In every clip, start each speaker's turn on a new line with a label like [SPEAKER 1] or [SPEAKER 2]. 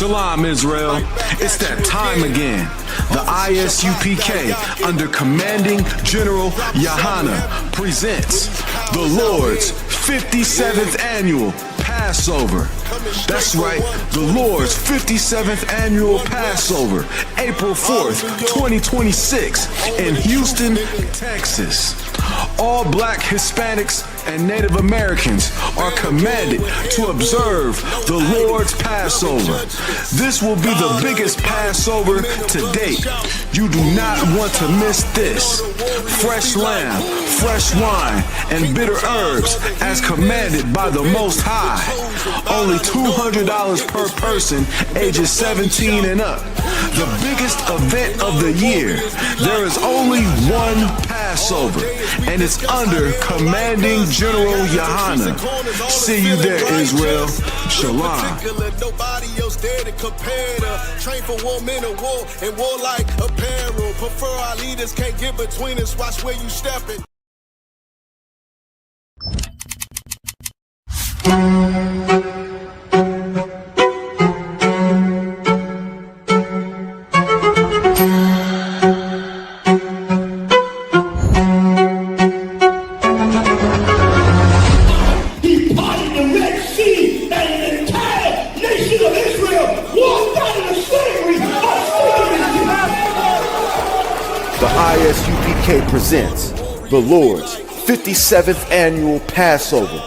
[SPEAKER 1] Shalom, Israel. It's that time again. The Isupk, under commanding General Yahana, presents the Lord's 57th annual Passover. That's right, the Lord's 57th annual Passover, April 4th, 2026, in Houston, Texas. All Black, Hispanics, and Native Americans are commanded to observe the Lord's Passover. This will be the biggest Passover to date. You do not want to miss this. Fresh lamb, fresh wine, and bitter herbs as commanded by the Most High. Only $200 per person ages 17 and up. The biggest event of the year. There is only one Passover, and it's under commanding General Yahana. See you there, Israel. Shalom.
[SPEAKER 2] Nobody else there to compare to. Train for war, men of war, and war like apparel. Prefer our leaders, can't get between us. Watch where you stepping.
[SPEAKER 3] The Isupk presents the Lord's 57th annual Passover,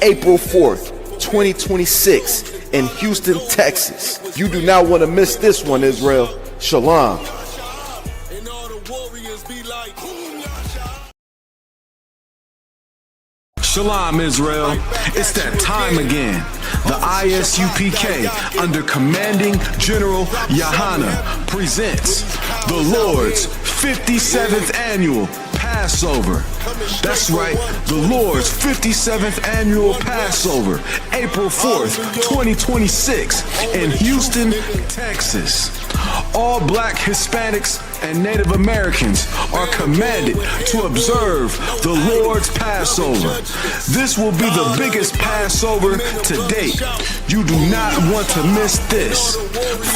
[SPEAKER 3] April 4th, 2026, in Houston, Texas. You do not want to miss this one, Israel. Shalom.
[SPEAKER 1] Shalom, Israel. It's that time again. The Isupk, under commanding General Yahana, presents the Lord's 57th annual Passover. That's right, the Lord's 57th annual Passover, April 4th, 2026, in Houston, Texas. All Black, Hispanics, and Native Americans are commanded to observe the Lord's Passover. This will be the biggest Passover to date. You do not want to miss this.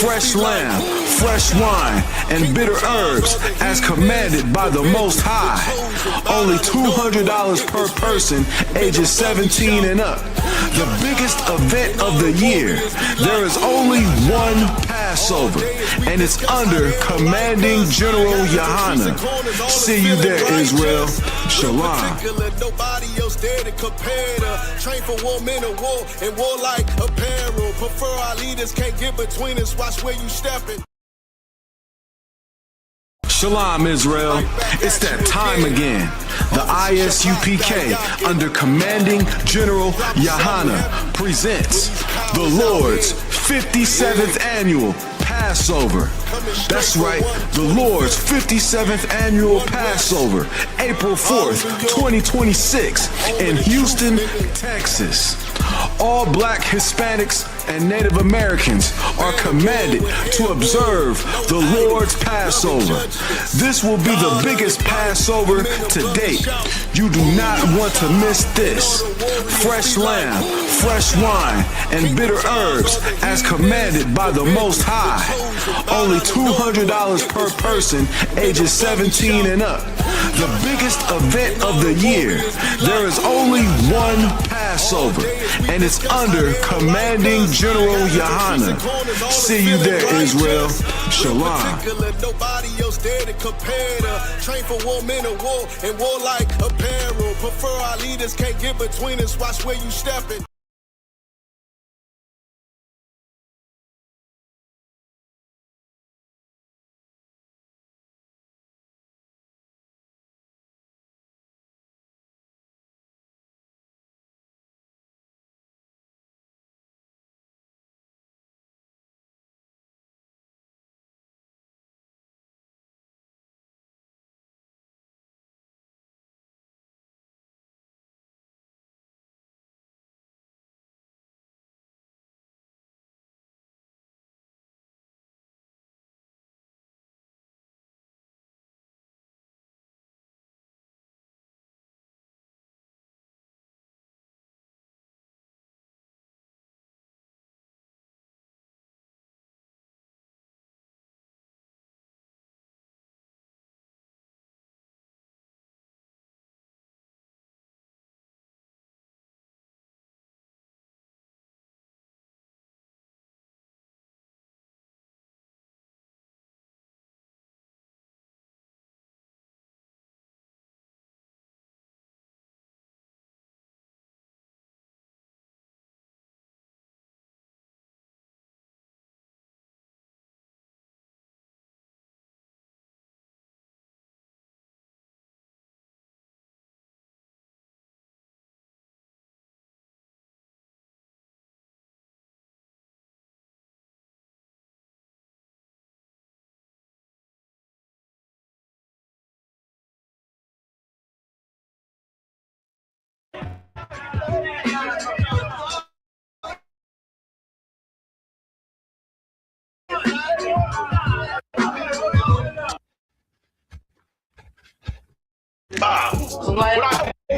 [SPEAKER 1] Fresh lamb, fresh wine, and bitter herbs as commanded by the Most High. Only $200 per person ages 17 and up. The biggest event of the year. There is only one Passover, and it's under commanding General Yahana. See you there, Israel. Shalom.
[SPEAKER 2] Nobody else there to compare to. Train for war, men of war, and war like apparel. Prefer our leaders, can't get between us. Watch where you stepping.
[SPEAKER 1] Shalom, Israel. It's that time again. The Isupk, under commanding General Yahana, presents the Lord's 57th annual Passover. That's right, the Lord's 57th annual Passover, April 4th, 2026, in Houston, Texas. All Black, Hispanics, and Native Americans are commanded to observe the Lord's Passover. This will be the biggest Passover to date. You do not want to miss this. Fresh lamb, fresh wine, and bitter herbs as commanded by the Most High. Only $200 per person ages 17 and up. The biggest event of the year. There is only one Passover, and it's under commanding General Yahana. See you there, Israel. Shalom.
[SPEAKER 2] Nobody else there to compare to. Train for war, men of war, and war like apparel. Prefer our leaders, can't get between us. Watch where you stepping.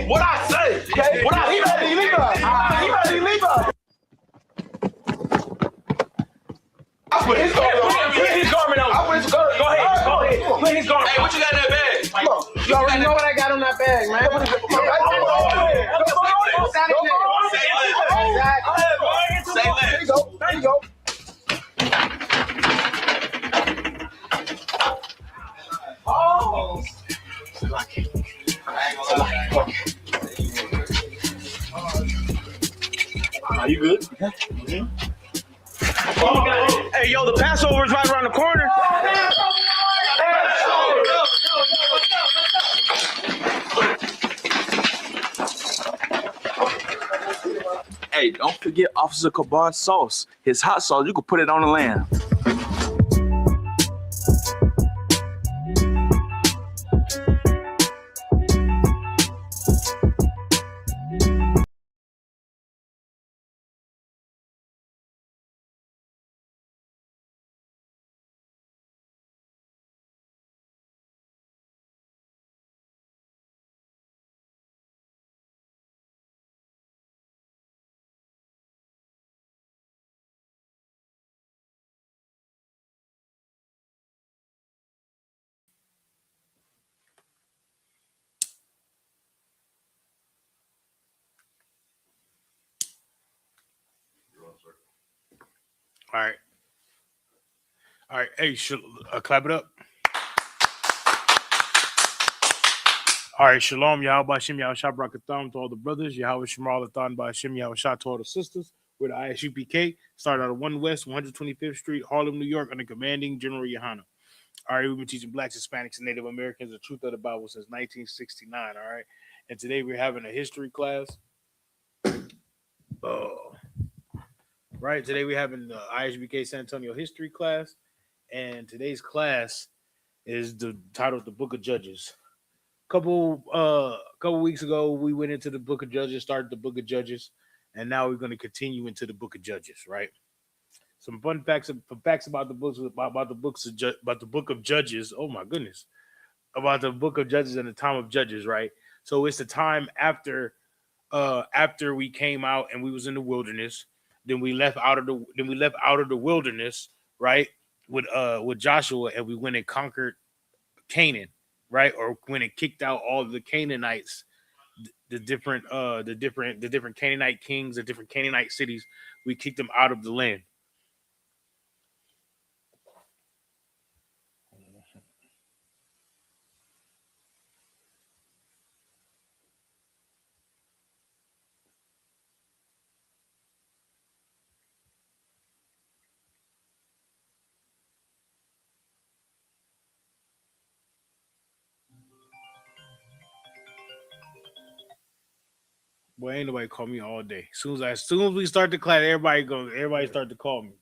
[SPEAKER 4] What I say? Okay. What I he ready to leave us. He ready to leave us. I put his garment on. Put his garment on. I put his garment. Go ahead. Go ahead. Put his garment. Hey, what you got in that bag? Come on. You already know what I got on that bag, man. Say less. There you go. There you go. Oh. Are you good? Mm-hmm. Oh, hey, yo, the Passover is right around the corner.
[SPEAKER 5] Hey, don't forget Officer Kabar's sauce. His hot sauce, you can put it on the lamb.
[SPEAKER 6] All right. All right. Hey, clap it up. All right. Shalom, Yahweh Hashem, Yahweh Shah Barakatham to all the brothers. Yahweh Shemar Lathan by Hashem, Yahweh Shah to all the sisters. We're the ISUPK. Started out of 1 West, 125th Street, Harlem, New York, under commanding General Yohana. All right. We've been teaching Blacks, Hispanics, and Native Americans the truth of the Bible since 1969. All right. And today we're having a history class. Right. Today we're having the ISBK San Antonio history class. And today's class is titled The Book of Judges. Couple weeks ago, we went into the Book of Judges, started the Book of Judges, and now we're going to continue into the Book of Judges, right? Some fun facts about the books about the Book of Judges. Oh my goodness. About the Book of Judges and the time of Judges, right? So it's the time after we came out and we was in the wilderness. Then we left out of the wilderness, right? With Joshua, and we went and conquered Canaan, right? Or went and kicked out all of the Canaanites, the different Canaanite kings, the different Canaanite cities. We kicked them out of the land. Boy, ain't nobody call me all day. As soon as we start the class, everybody start to call me.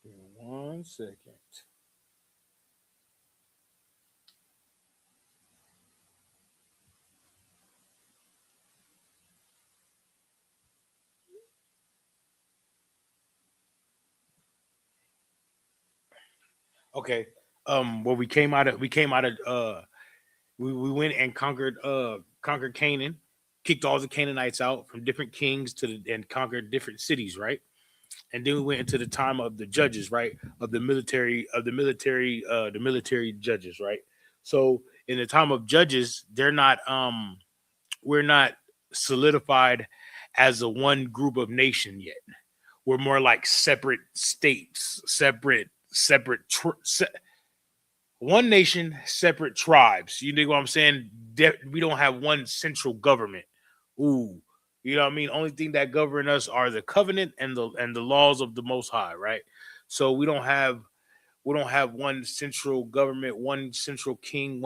[SPEAKER 6] Give me 1 second. Okay. Well, we went and conquered Canaan, kicked all the Canaanites out from different kings and conquered different cities, right? And then we went into the time of the judges, right? Of the military judges, right? So in the time of judges, we're not solidified as a one group of nation yet. We're more like separate states, one nation, separate tribes. You know what I'm saying? We don't have one central government. Ooh, you know what I mean? Only thing that govern us are the covenant and the laws of the Most High, right? So we don't have one central government, one central king,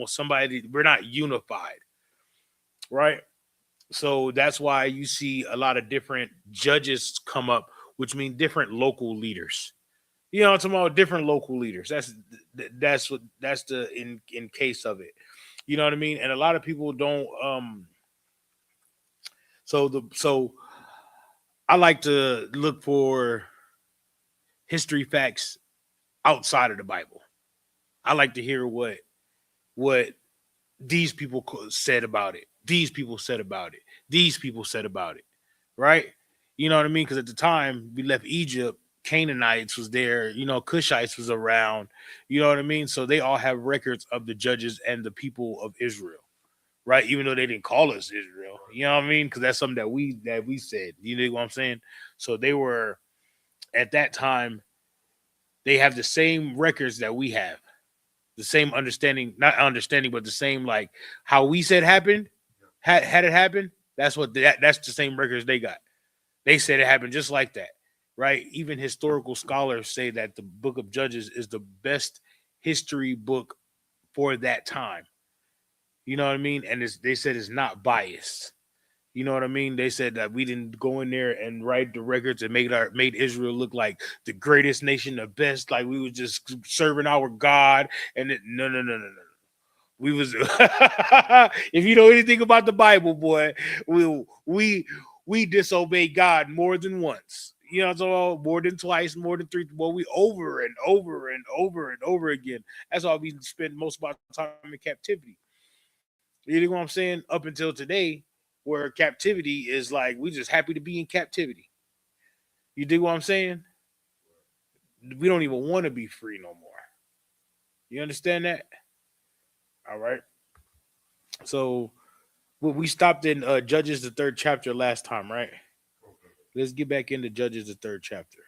[SPEAKER 6] somebody. We're not unified, right? So that's why you see a lot of different judges come up, which mean different local leaders. You know, I'm talking about different local leaders. That's the in case of it. You know what I mean? And a lot of people don't So I like to look for history facts outside of the Bible. I like to hear what these people said about it. These people said about it. These people said about it. Right? You know what I mean? Because at the time we left Egypt, Canaanites was there. Cushites was around. You know what I mean? So they all have records of the judges and the people of Israel. Right? Even though they didn't call us Israel. You know what I mean? Because that's something that we said. You know what I'm saying? So they were at that time. They have the same records that we have, the same understanding, not understanding, but the same like how we said happened, had it happened. That's that's the same records they got. They said it happened just like that, right? Even historical scholars say that the Book of Judges is the best history book for that time. You know what I mean? And they said it's not biased. You know what I mean? They said that we didn't go in there and write the records and made Israel look like the greatest nation, the best, like we was just serving our God. And no. We was if you know anything about the Bible, boy, we disobeyed God more than once. So more than twice, more than three. Well, we over and over and over and over again. That's why we spend most of our time in captivity. You know what I'm saying? Up until today, where captivity is like we just happy to be in captivity. You dig what I'm saying? We don't even want to be free no more. You understand that? All right. So we stopped in Judges the 3rd chapter last time, right? Let's get back into Judges the 3rd chapter.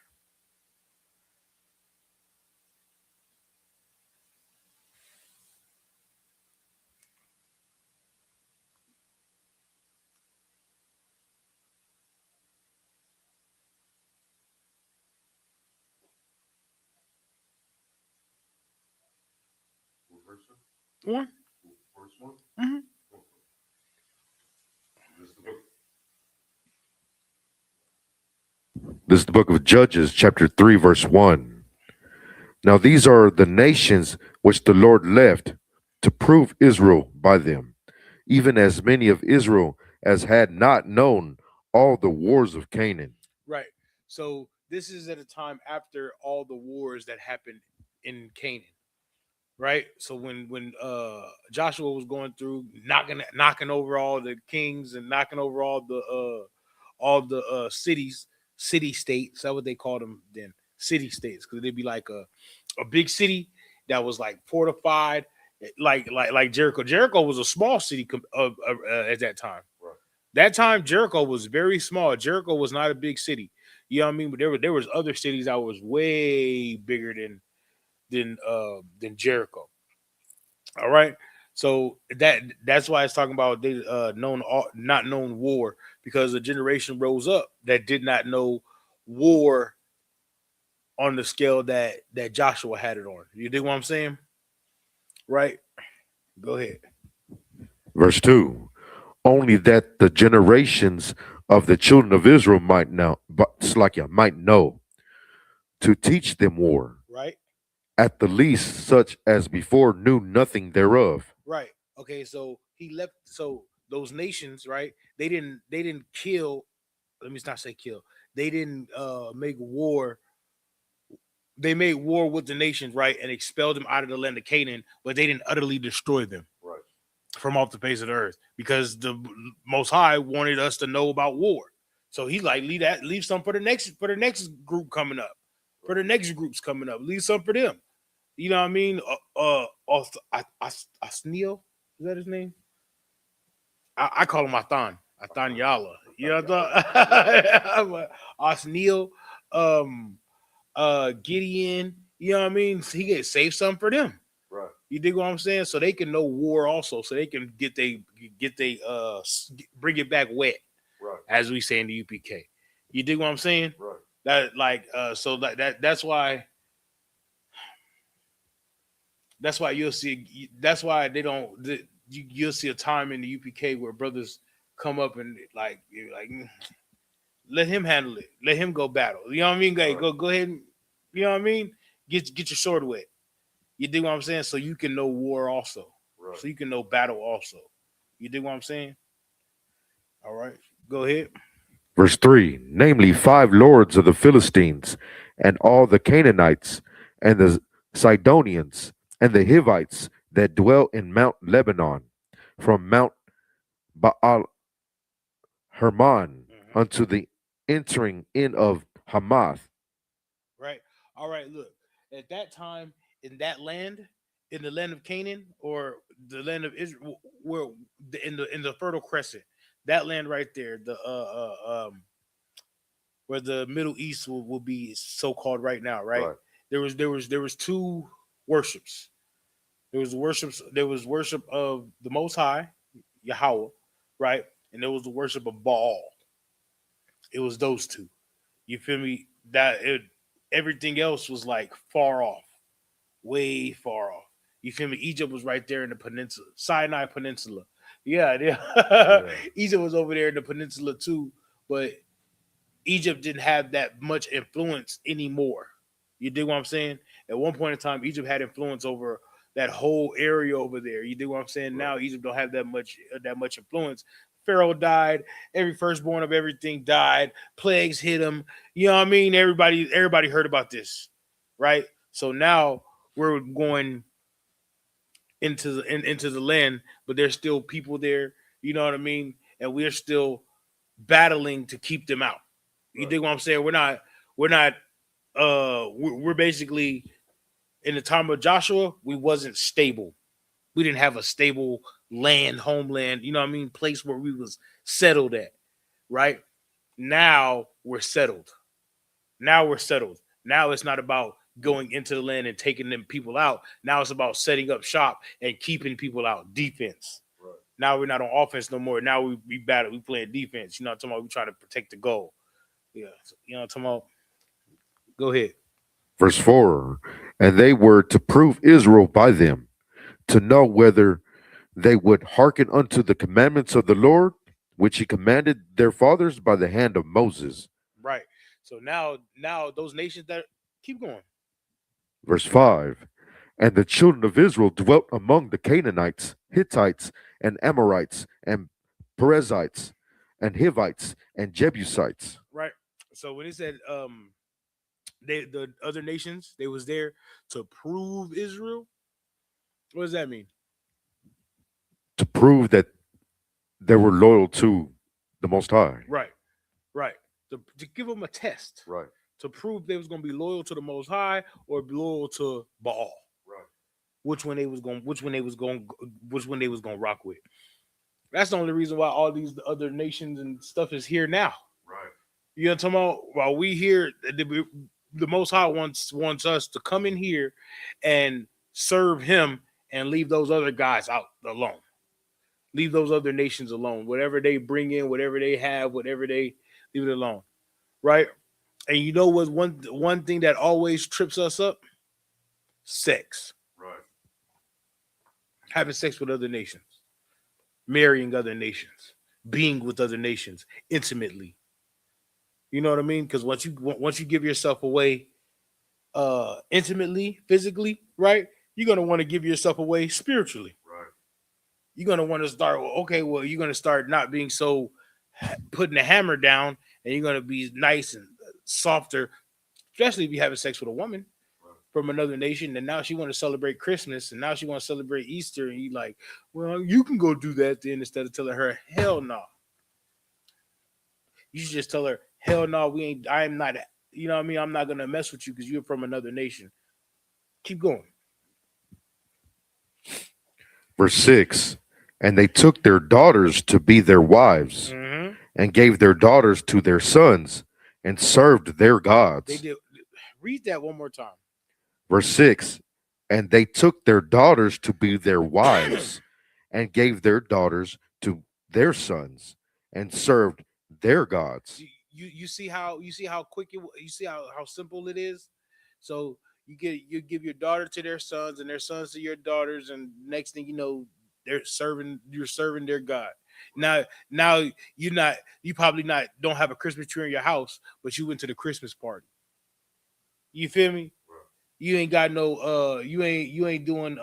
[SPEAKER 6] One. Mm-hmm.
[SPEAKER 7] This is the book of Judges, chapter 3, verse 1. Now these are the nations which the Lord left to prove Israel by them, even as many of Israel as had not known all the wars of Canaan.
[SPEAKER 6] Right. So this is at a time after all the wars that happened in Canaan. Right. So when Joshua was going through knocking over all the kings and knocking over all the city states. That's what they called them then, city states, because they'd be like a big city that was like fortified, like Jericho. Jericho was a small city at that time. Right. That time Jericho was very small. Jericho was not a big city. You know what I mean? But there was other cities that was way bigger than Jericho. All right. So that's why it's talking about they not known war, because a generation rose up that did not know war on the scale that Joshua had it on. You dig what I'm saying? Right? Go ahead.
[SPEAKER 7] Verse 2. Only that the generations of the children of Israel might know to teach them war,
[SPEAKER 6] Right?
[SPEAKER 7] at the least such as before knew nothing thereof.
[SPEAKER 6] Right. Okay, so he left. So those nations, right? They didn't kill. Let me not say kill. They didn't make war. They made war with the nations, right, and expelled them out of the land of Canaan, but they didn't utterly destroy them, right, from off the face of the earth, because the Most High wanted us to know about war. So he's like, leave some for the next group coming up, for the next groups coming up. Leave some for them. You know what I mean? Asneel, is that his name? I call him Athan Yala. You know what I thought? Asneel, Gideon. You know what I mean? So he get save some for them. Right. You dig what I'm saying? So they can know war also, so they can get they bring it back wet. Right. As we say in the UPK. You dig what I'm saying? Right. That like so that's why. That's why you'll see. That's why they don't. You'll see a time in the UPK where brothers come up and like let him handle it. Let him go battle. You know what I mean? Right. Go ahead and, you know what I mean? Get your sword wet. You dig what I'm saying? So you can know war also. Right. So you can know battle also. You dig what I'm saying? All right. Go ahead.
[SPEAKER 7] Verse 3, namely 5 lords of the Philistines, and all the Canaanites, and the Sidonians, and the Hivites that dwell in Mount Lebanon, from Mount Baal Hermon
[SPEAKER 6] Mhm.
[SPEAKER 7] unto the entering in of Hamath.
[SPEAKER 6] Right. All right. Look, at that time in that land, in the land of Canaan or the land of Israel, where in the Fertile Crescent, that land right there, the where the Middle East will be so called right now, right?
[SPEAKER 7] Right.
[SPEAKER 6] There was two worships. There was worship of the Most High, Yahweh, right? And there was the worship of Baal. It was those two. You feel me? Everything else was like far off, way far off. You feel me? Egypt was right there in the peninsula, Sinai Peninsula. Yeah, yeah.
[SPEAKER 7] Yeah.
[SPEAKER 6] Egypt was over there in the peninsula too, but Egypt didn't have that much influence anymore. You dig what I'm saying? At one point in time, Egypt had influence over that whole area over there. You dig what I'm saying? Now Egypt don't have that much influence. Pharaoh died. Every firstborn of everything died. Plagues hit him. You know what I mean? Everybody heard about this, right? So now we're going into the land, but there's still people there. You know what I mean? And we're still battling to keep them out. You dig what I'm saying? We're basically in the time of Joshua, we wasn't stable. We didn't have a stable homeland, you know what I mean, place where we was settled at, right? Now we're settled. Now we're settled. Now it's not about going into the land and taking them people out. Now it's about setting up shop and keeping people out. Defense. Right. Now we're not on offense no more. Now we battle. We playing defense. You know what I'm talking about? We trying to protect the goal. Yeah. You know what I'm talking about? Go ahead.
[SPEAKER 7] Verse 4, and they were to prove Israel by them, to know whether they would hearken unto the commandments of the Lord, which he commanded their fathers by the hand of Moses.
[SPEAKER 6] Right. So now those nations that keep going.
[SPEAKER 7] Verse 5, and the children of Israel dwelt among the Canaanites, Hittites, and Amorites, and Perizzites, and Hivites, and Jebusites.
[SPEAKER 6] Right. So when it said the other nations, they was there to prove Israel. What does that mean?
[SPEAKER 7] To prove that they were loyal to the Most High.
[SPEAKER 6] Right. Right. To give them a test.
[SPEAKER 7] Right.
[SPEAKER 6] To prove they was going to be loyal to the Most High or be loyal to Baal.
[SPEAKER 7] Right.
[SPEAKER 6] Which one they was going to rock with. That's the only reason why all these other nations and stuff is here now.
[SPEAKER 7] Right.
[SPEAKER 6] You know what I'm talking about? While we here, the Most High wants us to come in here and serve him and leave those other guys out alone. Leave those other nations alone. Whatever they bring in, whatever they have, whatever they leave it alone. Right? And you know what one thing that always trips us up? Sex.
[SPEAKER 7] Right.
[SPEAKER 6] Having sex with other nations. Marrying other nations. Being with other nations intimately. You know what I mean? Because once you give yourself away intimately, physically, right? You're gonna want to give yourself away spiritually.
[SPEAKER 7] Right.
[SPEAKER 6] You're gonna want to start. Okay, well, you're gonna start not being so putting the hammer down, and you're gonna be nice and softer, especially if you're having sex with a woman from another nation. And now she want to celebrate Christmas, and now she want to celebrate Easter, and you like, well, you can go do that then, instead of telling her, hell no. You should just tell her, hell no, I'm not, you know what I mean? I'm not going to mess with you because you're from another nation. Keep going.
[SPEAKER 7] Verse 6, and they took their daughters to be their wives, and gave their daughters to their sons, and served their gods.
[SPEAKER 6] They did. Read that one more time.
[SPEAKER 7] Verse 6, and they took their daughters to be their wives, and gave their daughters to their sons, and served their gods.
[SPEAKER 6] You see how quick you see how simple it is. So you give your daughter to their sons, and their sons to your daughters, and next thing you know, you're serving their God. Now you probably don't have a Christmas tree in your house, but you went to the Christmas party. You feel me? You ain't got no you ain't doing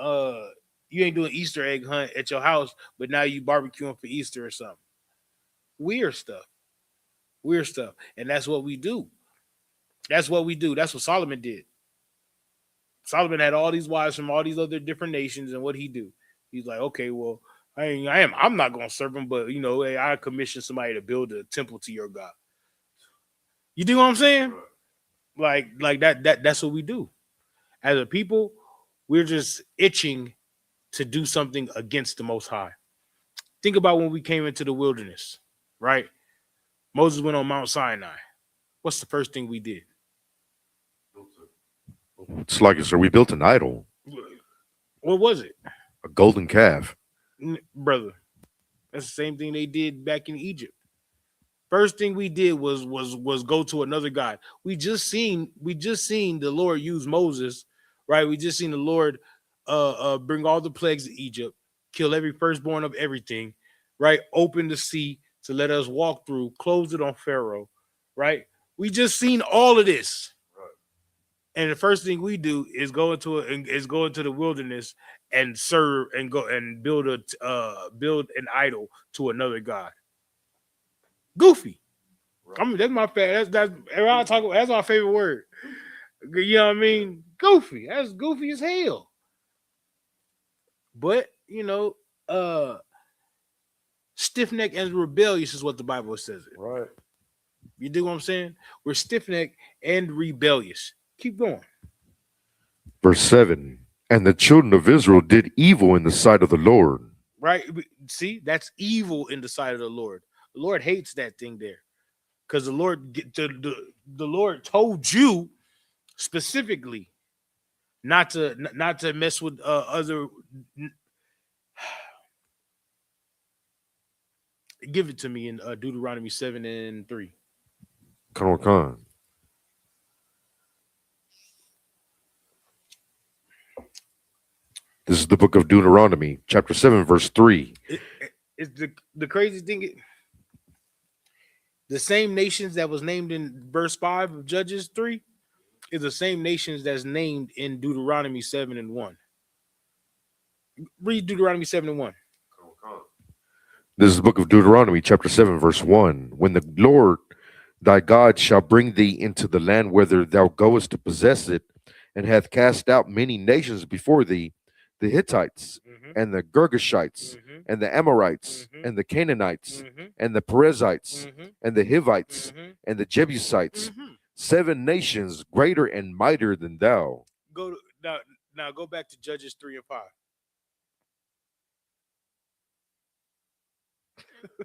[SPEAKER 6] Easter egg hunt at your house, but now you barbecuing for Easter or something. Weird stuff. Weird stuff. And that's what we do. That's what we do. That's what Solomon did. Solomon had all these wives from all these other different nations, and what he do? He's like, okay, well, I'm not gonna serve him, but hey, I commission somebody to build a temple to your God. You do what I'm saying? Like that's what we do. As a people, we're just itching to do something against the Most High. Think about when we came into the wilderness, right? Moses went on Mount Sinai. What's the first thing we did?
[SPEAKER 7] It's like, sir, we built an idol,
[SPEAKER 6] What was it?
[SPEAKER 7] a golden calf.
[SPEAKER 6] Brother, that's the same thing they did back in Egypt. First thing we did was go to another god. We just seen the Lord use Moses, right? We just seen the Lord bring all the plagues to Egypt, kill every firstborn of everything, right? Open the sea to let us walk through, close it on Pharaoh, right? We just seen all of this. And the first thing we do is go into the wilderness and serve and go and build an idol to another god. Goofy. Right. I mean, that's my favorite. That's my favorite word. You know what I mean? Goofy. That's goofy as hell. But stiff-necked and rebellious is what the Bible says it.
[SPEAKER 7] Right.
[SPEAKER 6] You do what I'm saying? We're stiff-necked and rebellious. Keep going.
[SPEAKER 7] Verse 7, and the children of Israel did evil in the sight of the Lord.
[SPEAKER 6] Right? See, that's evil in the sight of the Lord. The Lord hates that thing there. Because the Lord told you specifically not to mess with other. Give it to me in Deuteronomy 7:3.
[SPEAKER 7] Come on. This is the book of Deuteronomy, chapter 7, verse 3.
[SPEAKER 6] It's the crazy thing. The same nations that was named in verse 5 of Judges 3 is the same nations that's named in Deuteronomy 7:1. Read Deuteronomy 7:1.
[SPEAKER 7] This is the book of Deuteronomy, chapter 7, verse 1. When the Lord thy God shall bring thee into the land whither thou goest to possess it, and hath cast out many nations before thee, the Hittites, and the Girgashites, and the Amorites, and the Canaanites, and the Perizzites, and the Hivites, and the Jebusites, 7 nations greater and mightier than thou.
[SPEAKER 6] Now go back to Judges 3 and 5.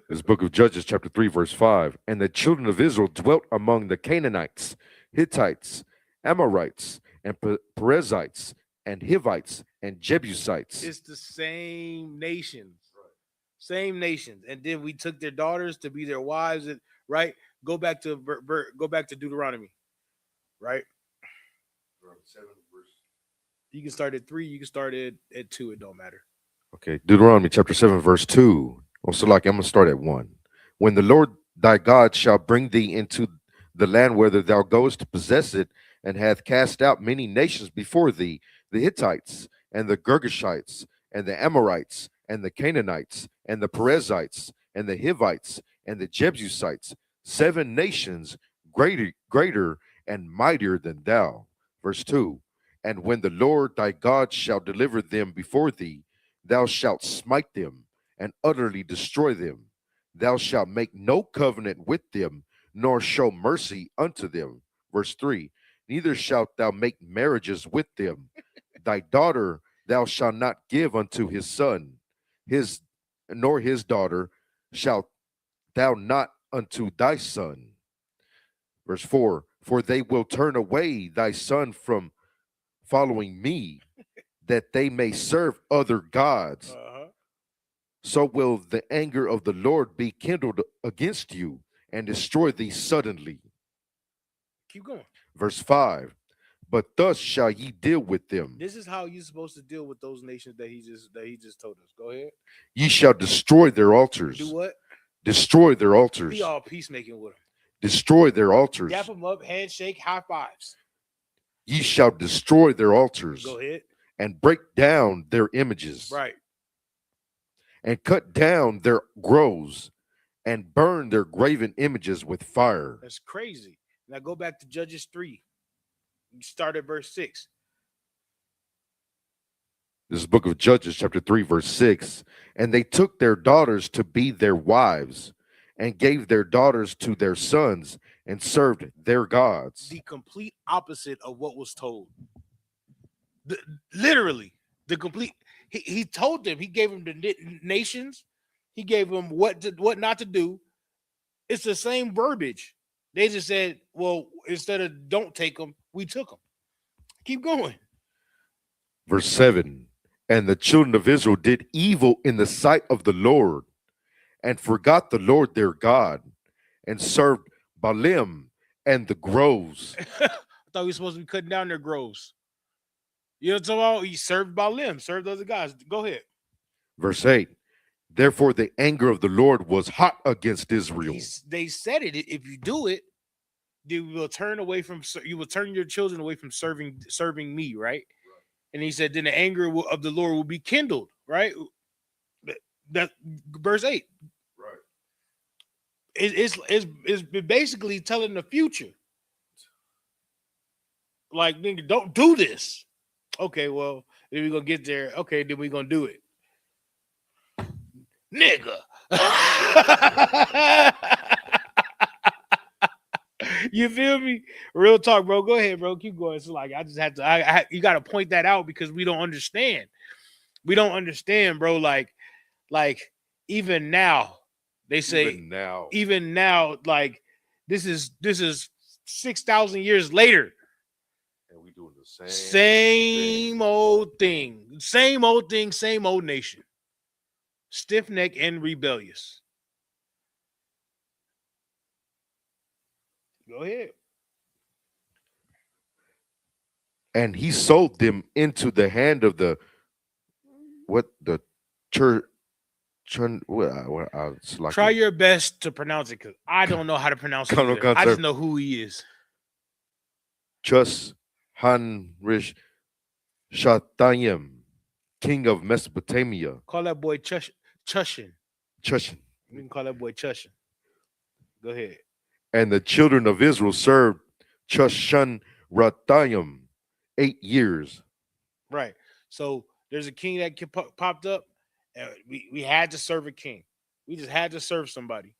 [SPEAKER 7] This book of Judges, chapter 3, verse 5. And the children of Israel dwelt among the Canaanites, Hittites, Amorites, and Perizzites, and Hivites, and Jebusites.
[SPEAKER 6] It's the same nations. Same nations. And then we took their daughters to be their wives. And right? Go back to Deuteronomy. Right? You can start at 3, you can start at 2, it don't matter.
[SPEAKER 7] Okay, Deuteronomy chapter 7, verse 2. Also, I'm going to start at 1. When the Lord thy God shall bring thee into the land whither thou goest to possess it, and hath cast out many nations before thee, the Hittites, and the Girgashites, and the Amorites, and the Canaanites, and the Perizzites, and the Hivites, and the Jebusites, 7 nations greater and mightier than thou. Verse 2. And when the Lord thy God shall deliver them before thee, thou shalt smite them and utterly destroy them. Thou shalt make no covenant with them, nor show mercy unto them. Verse 3. Neither shalt thou make marriages with them. Thy daughter thou shalt not give unto his son, nor his daughter shalt thou not unto thy son. Verse 4. For they will turn away thy son from following me, that they may serve other gods. So will the anger of the Lord be kindled against you, and destroy thee suddenly.
[SPEAKER 6] Keep going.
[SPEAKER 7] Verse 5. But thus shall ye deal with them.
[SPEAKER 6] This is how you're supposed to deal with those nations that he just told us. Go ahead.
[SPEAKER 7] Ye shall destroy their altars.
[SPEAKER 6] Do what?
[SPEAKER 7] Destroy their altars.
[SPEAKER 6] Be all peacemaking with them.
[SPEAKER 7] Destroy their altars.
[SPEAKER 6] Dap them up, handshake, high fives.
[SPEAKER 7] Ye shall destroy their altars.
[SPEAKER 6] Go ahead.
[SPEAKER 7] And break down their images.
[SPEAKER 6] Right.
[SPEAKER 7] And cut down their groves, and burned their graven images with fire.
[SPEAKER 6] That's crazy. Now go back to Judges 3. You start at verse 6.
[SPEAKER 7] This is the book of Judges, chapter 3, verse 6. And they took their daughters to be their wives, and gave their daughters to their sons, and served their gods.
[SPEAKER 6] The complete opposite of what was told. Literally, the complete. He told them. He gave them the nations. He gave them what not to do. It's the same verbiage. They just said, well, instead of don't take them, we took them. Keep going.
[SPEAKER 7] Verse 7. And the children of Israel did evil in the sight of the Lord, and forgot the Lord their God, and served Baalim and the groves.
[SPEAKER 6] I thought we were supposed to be cutting down their groves. You know what I'm talking about? He served Baalim, served other guys. Go ahead.
[SPEAKER 7] Verse 8. Therefore the anger of the Lord was hot against Israel.
[SPEAKER 6] They said it. If you do it, you will turn your children away from serving me, right? And he said, then the anger of the Lord will be kindled, right? That verse 8.
[SPEAKER 7] Right.
[SPEAKER 6] It's basically telling the future. Like, nigga, don't do this. Okay, well, then we're gonna get there. Okay, then we're gonna do it. Nigga. You feel me? Real talk, bro. Go ahead, bro. Keep going. It's like I just have to. You got to point that out because we don't understand. We don't understand, bro. Like even now, they say even now, like this is 6,000 years later.
[SPEAKER 7] And we doing the
[SPEAKER 6] same old thing, same old thing, same old nation. Stiff-necked and rebellious. Go ahead.
[SPEAKER 7] And he sold them into the hand of the church.
[SPEAKER 6] Try your best to pronounce it because I don't know how to pronounce it. I just know who he is.
[SPEAKER 7] Chus Hanrish Shatayim, king of Mesopotamia.
[SPEAKER 6] Call that boy Chushin.
[SPEAKER 7] Chushin.
[SPEAKER 6] We can call that boy Chushin. Go ahead.
[SPEAKER 7] And the children of Israel served Chushan Ratayim 8 years.
[SPEAKER 6] Right. So there's a king that popped up, and we had to serve a king. We just had to serve somebody,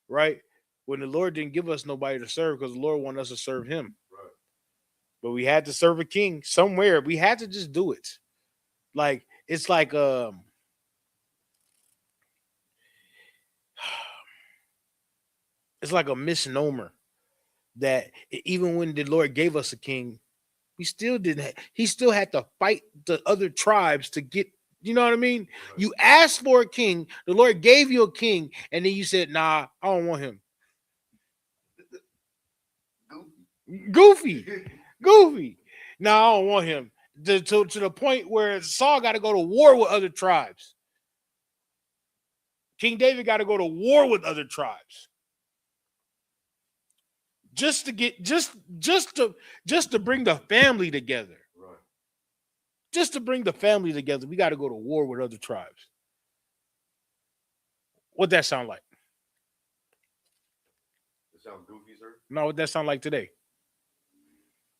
[SPEAKER 6] right? When the Lord didn't give us nobody to serve because the Lord wanted us to serve him. Right. But we had to serve a king somewhere. We had to just do it. Like, it's like it's like a misnomer that even when the Lord gave us a king, he still had to fight the other tribes to get, you know what I mean? Right. You asked for a king, the Lord gave you a king, and then you said, nah, I don't want him. Goofy. Nah, I don't want him. To the point where Saul got to go to war with other tribes. King David got to go to war with other tribes. Just to bring the family together. Right. Just to bring the family together, we got to go to war with other tribes. What that sound like?
[SPEAKER 7] It sound goofy, sir?
[SPEAKER 6] No, what that sound like today?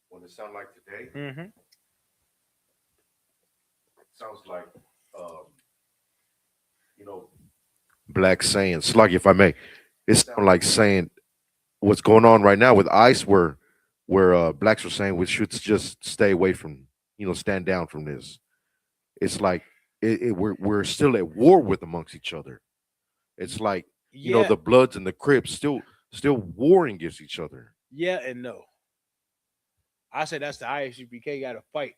[SPEAKER 7] What it sound like today?
[SPEAKER 6] Mm-hmm.
[SPEAKER 7] It sounds like, black saying, sluggy, if I may. It sounds like saying what's going on right now with ICE, where blacks are saying we should just stay away from, stand down from this. It's like we're still at war with amongst each other. It's like the Bloods and the Crips still warring against each other.
[SPEAKER 6] Yeah and no. I said that's the ISUPK got to fight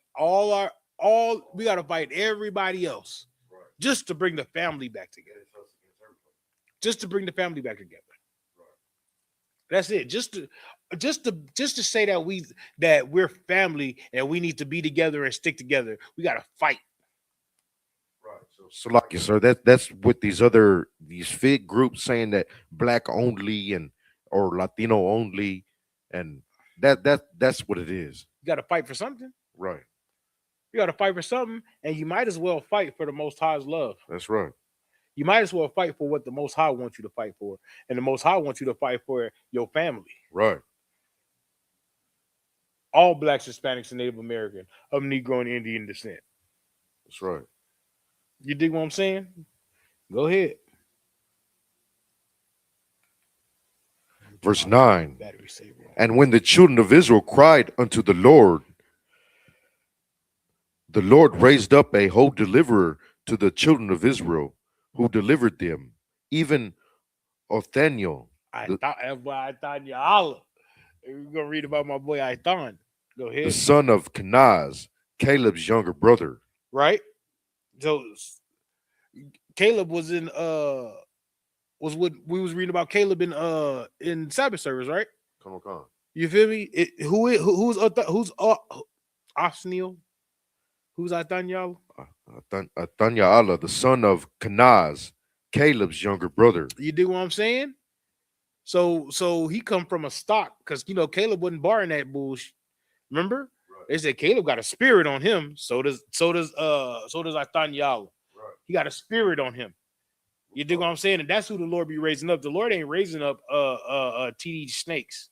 [SPEAKER 6] we got to fight everybody else, right, just to bring the family back together. Just to bring the family back together. That's it. Just to say that we're family and we need to be together and stick together. We got to fight.
[SPEAKER 7] Right. So like you, sir, that's with these fig groups saying that black only or Latino only, and that's what it is.
[SPEAKER 6] You got to fight for something.
[SPEAKER 7] Right.
[SPEAKER 6] You got to fight for something, and you might as well fight for the Most High's love.
[SPEAKER 7] That's right.
[SPEAKER 6] You might as well fight for what the Most High wants you to fight for. And the Most High wants you to fight for your family.
[SPEAKER 7] Right.
[SPEAKER 6] All blacks, Hispanics, and Native American of Negro and Indian descent.
[SPEAKER 7] That's right.
[SPEAKER 6] You dig what I'm saying? Go ahead.
[SPEAKER 7] Verse 9.
[SPEAKER 6] Battery saver.
[SPEAKER 7] And when the children of Israel cried unto the Lord raised up a whole deliverer to the children of Israel, who delivered them, even Othniel.
[SPEAKER 6] I thought you Allah. We're gonna read about my boy Ithon. Go
[SPEAKER 7] The
[SPEAKER 6] ahead.
[SPEAKER 7] son of Kenaz, Caleb's younger brother.
[SPEAKER 6] Right? So Caleb was in was what we was reading about Caleb in Sabbath service, right?
[SPEAKER 7] Come on.
[SPEAKER 6] You feel me? Who's Othniel? Who's Ithaniel?
[SPEAKER 7] Othniel, the son of Kenaz, Caleb's younger brother.
[SPEAKER 6] You dig what I'm saying? So he come from a stock because Caleb wasn't barring that bullshit. Remember?
[SPEAKER 7] Right.
[SPEAKER 6] They said Caleb got a spirit on him. So does Ithaniel.
[SPEAKER 7] Right.
[SPEAKER 6] He got a spirit on him. You dig what I'm saying? And that's who the Lord be raising up. The Lord ain't raising up TD snakes.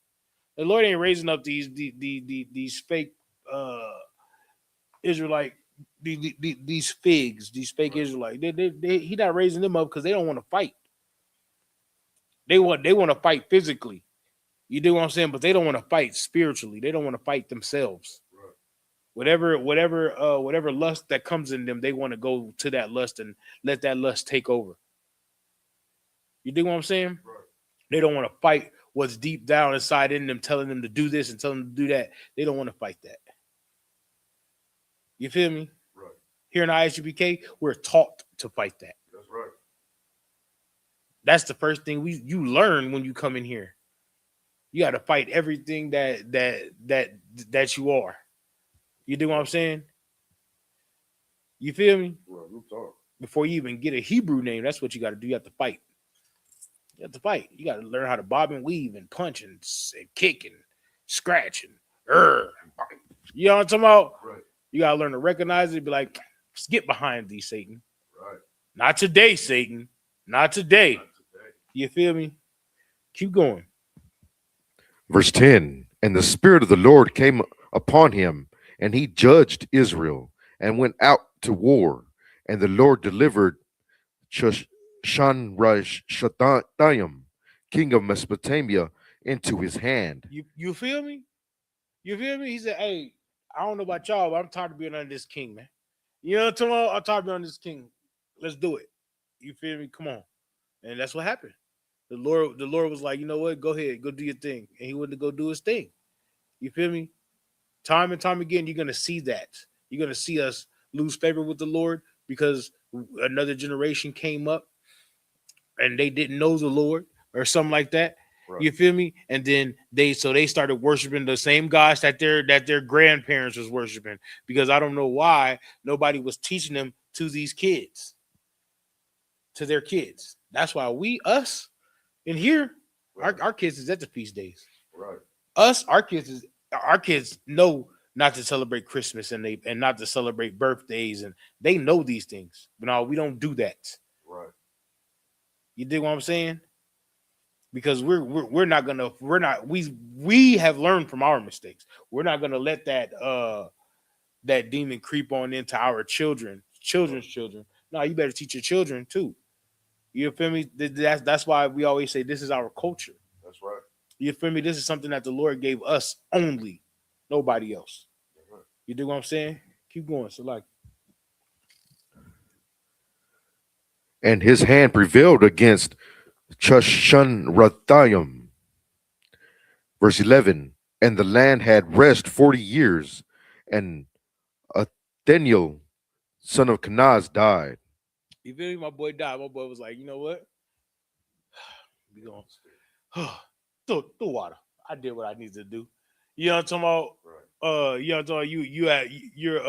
[SPEAKER 6] The Lord ain't raising up these fake Israelite, these figs, these fake Israelites. He not raising them up because they don't want to fight. They want to fight physically. You do what I'm saying, but they don't want to fight spiritually. They don't want to fight themselves. Right. Whatever lust that comes in them, they want to go to that lust and let that lust take over. You dig what I'm saying? Right. They don't want to fight what's deep down inside in them, telling them to do this and telling them to do that. They don't want to fight that. You feel me?
[SPEAKER 7] Right.
[SPEAKER 6] Here in ISUPK, we're taught to fight that.
[SPEAKER 7] That's right.
[SPEAKER 6] That's the first thing you learn when you come in here. You got to fight everything that you are. You dig what I'm saying? You feel me?
[SPEAKER 7] Right. We'll talk.
[SPEAKER 6] Before you even get a Hebrew name, that's what you got to do. You have to fight. You have to fight. You got to learn how to bob and weave and punch and kick and scratch and you know what I'm talking about?
[SPEAKER 7] Right.
[SPEAKER 6] You got to learn to recognize it. Be like, get behind thee, Satan.
[SPEAKER 7] Right.
[SPEAKER 6] Not today, Satan. Not today. You feel me? Keep going.
[SPEAKER 7] Verse 10. And the Spirit of the Lord came upon him, and he judged Israel and went out to war. And the Lord delivered Shanrashatayim, king of Mesopotamia, into his hand.
[SPEAKER 6] You feel me? You feel me? He said, hey, I don't know about y'all, but I'm tired of being under this king, man. You know what I'm talking about? I'm tired of being under this king. Let's do it. You feel me? Come on. And that's what happened. The Lord was like, you know what? Go ahead, go do your thing. And he went to go do his thing. You feel me? Time and time again, you're gonna see that. You're gonna see us lose favor with the Lord because another generation came up and they didn't know the Lord or something like that. Right. You feel me? And then they started worshiping the same gods that their grandparents was worshiping, because I don't know why nobody was teaching them to these kids, to their kids. That's why us in here, right. our kids is at the feast days.
[SPEAKER 7] Right.
[SPEAKER 6] Our kids know not to celebrate Christmas and not to celebrate birthdays, and they know these things. But no, we don't do that.
[SPEAKER 7] Right.
[SPEAKER 6] You dig what I'm saying? Because we have learned from our mistakes. We're not gonna let that demon creep on into our children's children. No, you better teach your children too. You feel me? That's why we always say this is our culture.
[SPEAKER 7] That's right.
[SPEAKER 6] You feel me? This is something that the Lord gave us only, nobody else.
[SPEAKER 7] Right.
[SPEAKER 6] You dig what I'm saying? Keep going. So like,
[SPEAKER 7] and his hand prevailed against Chashunrathayim. Verse 11. And the land had rest 40 years, and Othniel, son of Kenaz, died.
[SPEAKER 6] You feel me? My boy died. My boy was like, you know what? We going through water. I did what I needed to do. You know what I'm talking about? Right. You know what I'm talking about? You're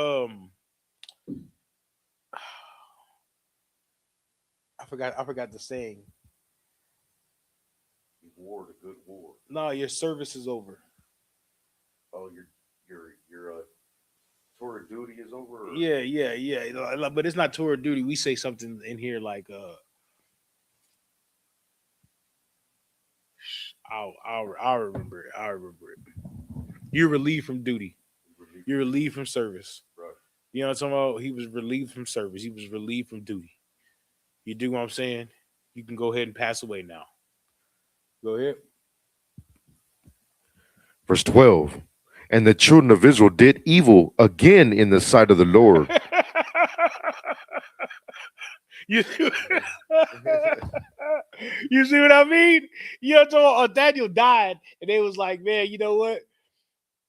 [SPEAKER 6] I forgot the saying.
[SPEAKER 7] You warred a good war.
[SPEAKER 6] No, your service is over.
[SPEAKER 7] Oh, your tour of duty is over? Or?
[SPEAKER 6] Yeah. But it's not tour of duty. We say something in here like I'll remember it. I'll remember it. You're relieved from duty. You're relieved from service.
[SPEAKER 7] Right.
[SPEAKER 6] You know what I'm talking about? He was relieved from service. He was relieved from duty. You do what I'm saying? You can go ahead and pass away now. Go ahead.
[SPEAKER 7] Verse 12. And the children of Israel did evil again in the sight of the Lord.
[SPEAKER 6] you, you see what I mean? You know, so Daniel died, and they was like, man, you know what?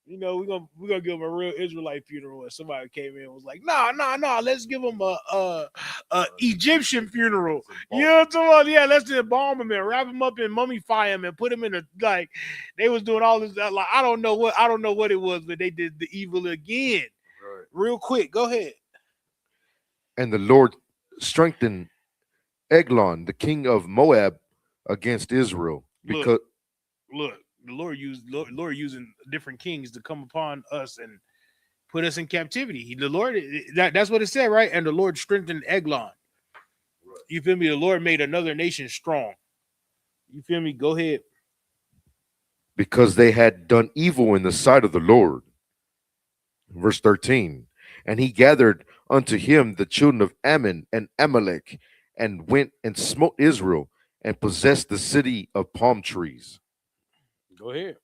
[SPEAKER 6] You know, we're gonna give him a real Israelite funeral. And somebody came in and was like, nah, let's give him a Egyptian funeral. You know what I'm talking about? Yeah, let's embalm him and wrap him up and mummify him and put him in a like. They was doing all this. Like I don't know what it was, but they did the evil again. Right. Real quick, go ahead.
[SPEAKER 7] And the Lord strengthened Eglon, the king of Moab, against Israel, because
[SPEAKER 6] look, the Lord using different kings to come upon us and put us in captivity. The Lord, that's what it said, right? And the Lord strengthened Eglon. Right. You feel me? The Lord made another nation strong. You feel me? Go ahead.
[SPEAKER 7] Because they had done evil in the sight of the Lord. Verse 13. And he gathered unto him the children of Ammon and Amalek, and went and smote Israel, and possessed the city of palm trees.
[SPEAKER 6] Go ahead.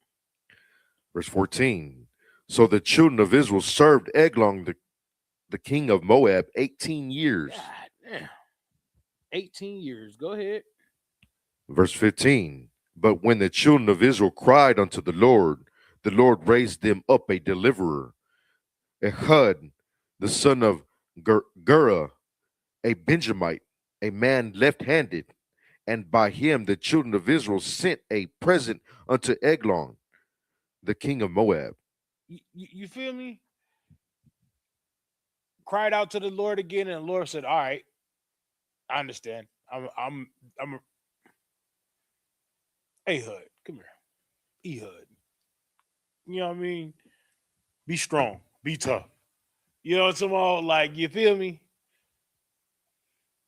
[SPEAKER 7] Verse 14. So the children of Israel served Eglon, the king of Moab, 18 years.
[SPEAKER 6] God damn. 18 years. Go ahead.
[SPEAKER 7] Verse 15. But when the children of Israel cried unto the Lord raised them up a deliverer, Ehud, the son of Gera, a Benjamite, a man left-handed, and by him the children of Israel sent a present unto Eglon, the king of Moab.
[SPEAKER 6] You feel me? Cried out to the Lord again, and the Lord said, all right, I understand. I'm Ehud, come here. Ehud. You know what I mean? Be strong. Be tough. You know what I'm talking about? Like, you feel me?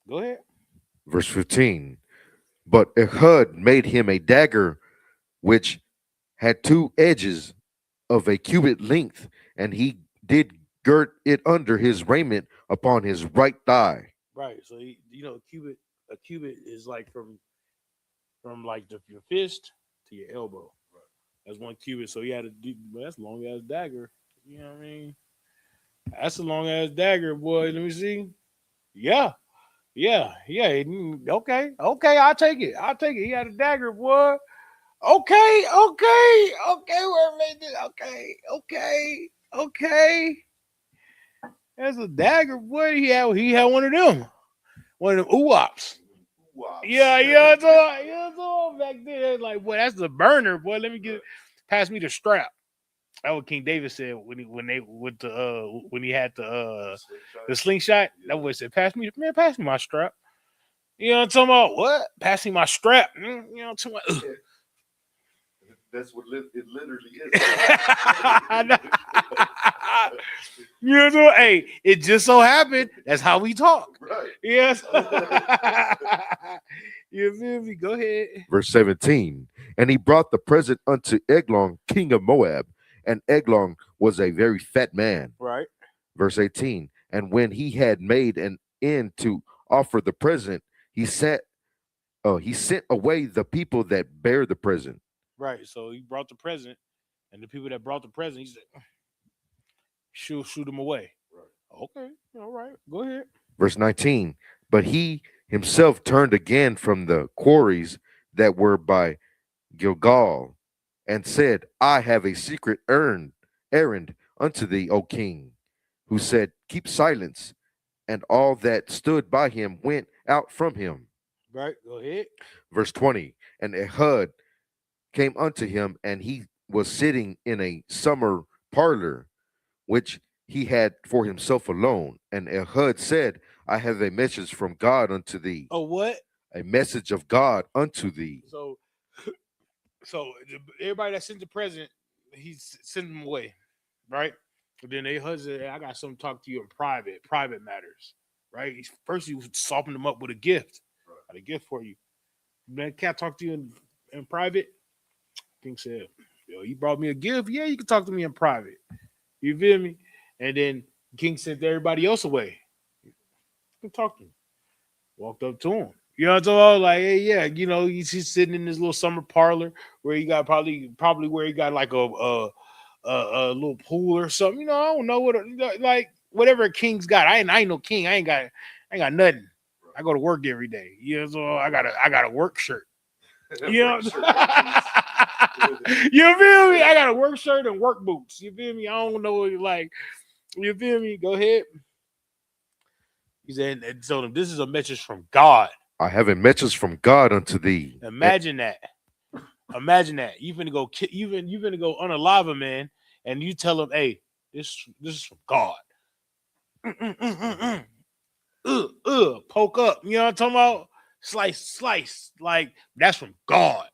[SPEAKER 6] Go ahead.
[SPEAKER 7] Verse 15. But Ehud made him a dagger which had two edges of a cubit length, and he did gird it under his raiment upon his right thigh.
[SPEAKER 6] Right. So a cubit is like from like your fist to your elbow. Right. That's one cubit. So he had to do, that's a long ass dagger. You know what I mean? That's a long ass dagger, boy. Let me see. Yeah. Okay. I'll take it. He had a dagger, boy. Okay. Where made this? Okay. That's a dagger, boy. He had one of them. One of them oops. Yeah. So back then, like, boy, that's the burner, boy. Let me pass me the strap. That's what King David said when he had the slingshot. That boy said, pass me my strap. You know what I'm talking about? What? Pass me my strap. You know what I'm talking about?
[SPEAKER 7] That's what it literally is.
[SPEAKER 6] You know what I'm saying? Hey, it just so happened that's how we talk.
[SPEAKER 7] Right.
[SPEAKER 6] Yes. You feel me? Go ahead.
[SPEAKER 7] Verse 17. And he brought the present unto Eglon, king of Moab, and Eglon was a very fat man.
[SPEAKER 6] Right.
[SPEAKER 7] Verse 18. And when he had made an end to offer the present, he sent away the people that bear the present.
[SPEAKER 6] Right. So he brought the present, and the people that brought the present, he said, shoot them away. Right. Okay. All right. Go ahead.
[SPEAKER 7] Verse 19. But he himself turned again from the quarries that were by Gilgal, and said, I have a secret errand unto thee, O king, who said, keep silence. And all that stood by him went out from him.
[SPEAKER 6] Right. Go ahead.
[SPEAKER 7] Verse 20. And Ehud came unto him, and he was sitting in a summer parlor, which he had for himself alone. And Ehud said, I have a message from God unto thee.
[SPEAKER 6] Oh, what?
[SPEAKER 7] A message of God unto thee.
[SPEAKER 6] So everybody that sent the present, he's sending them away, right? But then Ehud said, I got something to talk to you in private matters, right? First, he was sopping them up with a gift. Right. Got a gift for you. Man, can't talk to you in private. King said, yo, you brought me a gift. Yeah, you can talk to me in private. You feel me? And then King sent everybody else away. You can talk to him. Walked up to him. You know what I'm talking about? Like, hey, yeah, you know, he's sitting in this little summer parlor where he got probably where he got like a little pool or something. You know, I don't know what like whatever a king's got. I ain't no king. I ain't got nothing. I go to work every day. You know, so I got a work shirt. You know, you feel me? I got a work shirt and work boots. You feel me? I don't know what like. You feel me? Go ahead. He said and told him, this is a message from God.
[SPEAKER 7] I have a message from God unto thee.
[SPEAKER 6] Imagine that. Imagine that. You finna go unalive a man, and you tell him, hey, this is from God. Poke up. You know what I'm talking about? Slice. Like that's from God.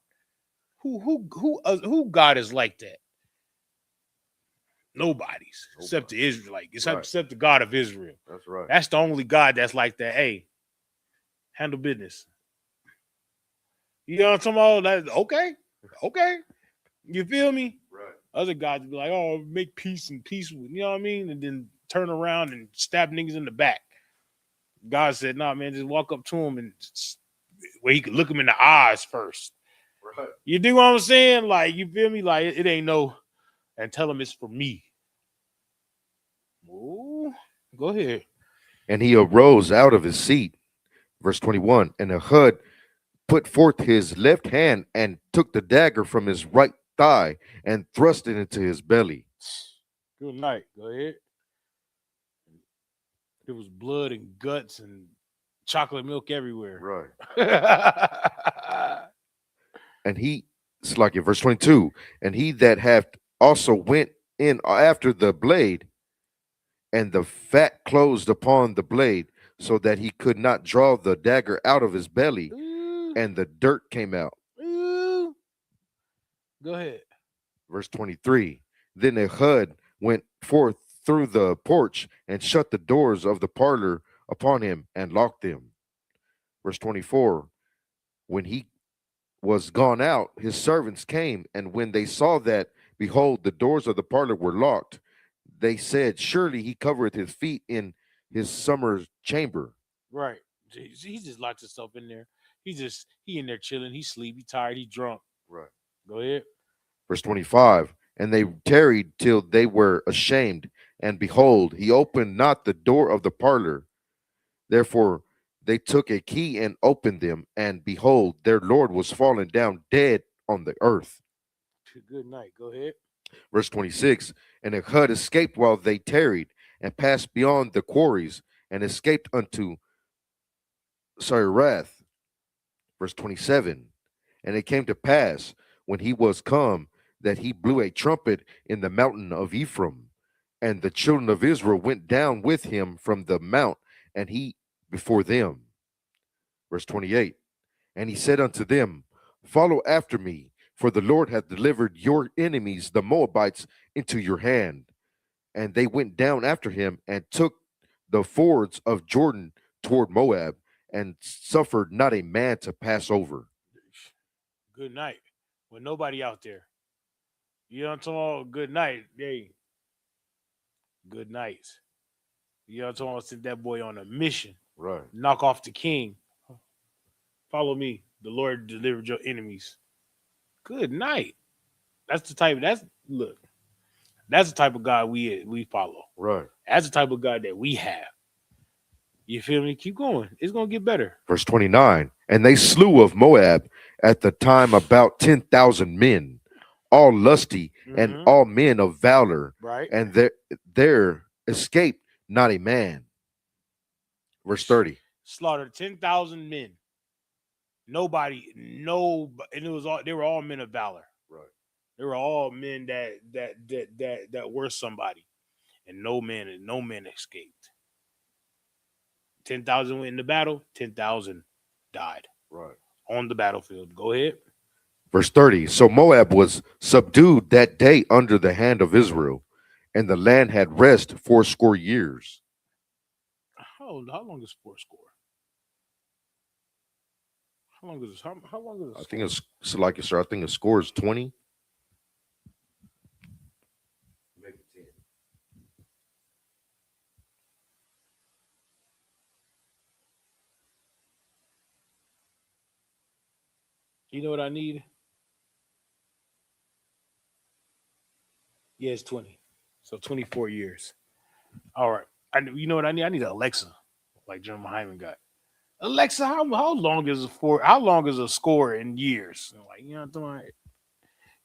[SPEAKER 6] Who God is like that? Nobody's except the Israelite, except the God of Israel.
[SPEAKER 7] That's right.
[SPEAKER 6] That's the only God that's like that. Hey, handle business. You know what I'm talking about? That's okay. You feel me?
[SPEAKER 7] Right.
[SPEAKER 6] Other guys be like, oh, make peace, you know what I mean? And then turn around and stab niggas in the back. God said, nah, man, just walk up to him and where he could look him in the eyes first.
[SPEAKER 7] Right.
[SPEAKER 6] You do what I'm saying? Like, you feel me? Like, it ain't no, and tell him it's for me. Ooh, go ahead.
[SPEAKER 7] And he arose out of his seat, verse 21, and Ehud put forth his left hand and took the dagger from his right thigh and thrust it into his belly.
[SPEAKER 6] Good night. Go ahead. There was blood and guts and chocolate milk everywhere.
[SPEAKER 7] Right. And he, it's like in verse 22, and he that hath also went in after the blade, and the fat closed upon the blade, so that he could not draw the dagger out of his belly, and the dirt came out.
[SPEAKER 6] Go ahead.
[SPEAKER 7] Verse 23. Then Ehud went forth through the porch and shut the doors of the parlor upon him and locked them. Verse 24. When he was gone out, his servants came, and when they saw that, behold, the doors of the parlor were locked, they said, surely he covereth his feet in his summer chamber.
[SPEAKER 6] Right. He just locked himself in there. He in there chilling. He sleep. He tired. He drunk.
[SPEAKER 7] Right.
[SPEAKER 6] Go ahead.
[SPEAKER 7] Verse 25. And they tarried till they were ashamed, and behold, he opened not the door of the parlor. Therefore they took a key and opened them, and behold, their Lord was fallen down dead on the earth.
[SPEAKER 6] Good night. Go ahead.
[SPEAKER 7] Verse 26. And Ehud escaped while they tarried, and passed beyond the quarries, and escaped unto Sarath. Verse 27. And it came to pass, when he was come, that he blew a trumpet in the mountain of Ephraim, and the children of Israel went down with him from the mount, and he before them. Verse 28. And he said unto them, follow after me, for the Lord hath delivered your enemies, the Moabites, into your hand. And they went down after him, and took the fords of Jordan toward Moab, and suffered not a man to pass over.
[SPEAKER 6] Good night. With nobody out there. You know what I'm talking about? Good night. Hey. Good night. You know what I'm talking about? Sent that boy on a mission.
[SPEAKER 7] Right.
[SPEAKER 6] Knock off the king. Follow me. The Lord delivered your enemies. Good night. That's the type of God we follow.
[SPEAKER 7] Right.
[SPEAKER 6] That's the type of God that we have. You feel me? Keep going. It's gonna get better.
[SPEAKER 7] Verse 29. And they slew of Moab at the time about 10,000 men, all lusty and all men of valor.
[SPEAKER 6] Right.
[SPEAKER 7] And there escaped not a man. Verse 30.
[SPEAKER 6] Slaughtered 10,000 men. Nobody, and they were all men of valor.
[SPEAKER 7] Right.
[SPEAKER 6] They were all men that were somebody, and no man escaped. 10,000 went in the battle. 10,000 died.
[SPEAKER 7] Right.
[SPEAKER 6] On the battlefield. Go ahead.
[SPEAKER 7] Verse 30. So Moab was subdued that day under the hand of Israel, and the land had rest 80 years.
[SPEAKER 6] How long is 80? How long is this? How long is this?
[SPEAKER 7] I think it's like, sir, I think the score is 20.
[SPEAKER 6] You know what I need? Yeah, it's 20. So 24 years. All right. You know what I need? I need an Alexa, like Jeremy Hyman got. Alexa, how long is a score in years? Like, you know what I'm talking?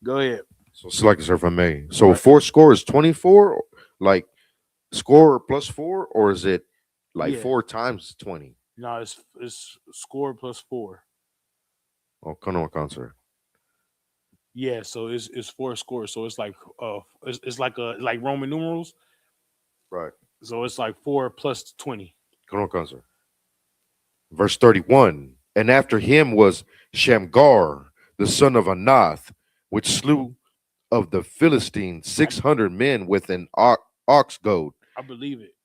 [SPEAKER 6] Go ahead.
[SPEAKER 7] So select this if I may. So
[SPEAKER 6] Right.
[SPEAKER 7] four score is 24, like score plus four, or is it like
[SPEAKER 6] Yeah.
[SPEAKER 7] 4 times 20?
[SPEAKER 6] No, it's score plus 4.
[SPEAKER 7] Oh, come on, concert.
[SPEAKER 6] Yeah, so it's 4 scores. So it's like it's like Roman numerals.
[SPEAKER 7] Right.
[SPEAKER 6] So it's like 4 plus 20.
[SPEAKER 7] Come on, concert. Verse 31. And after him was Shamgar, the son of Anath, which slew of the Philistines 600 men with an ox goad.
[SPEAKER 6] I believe it.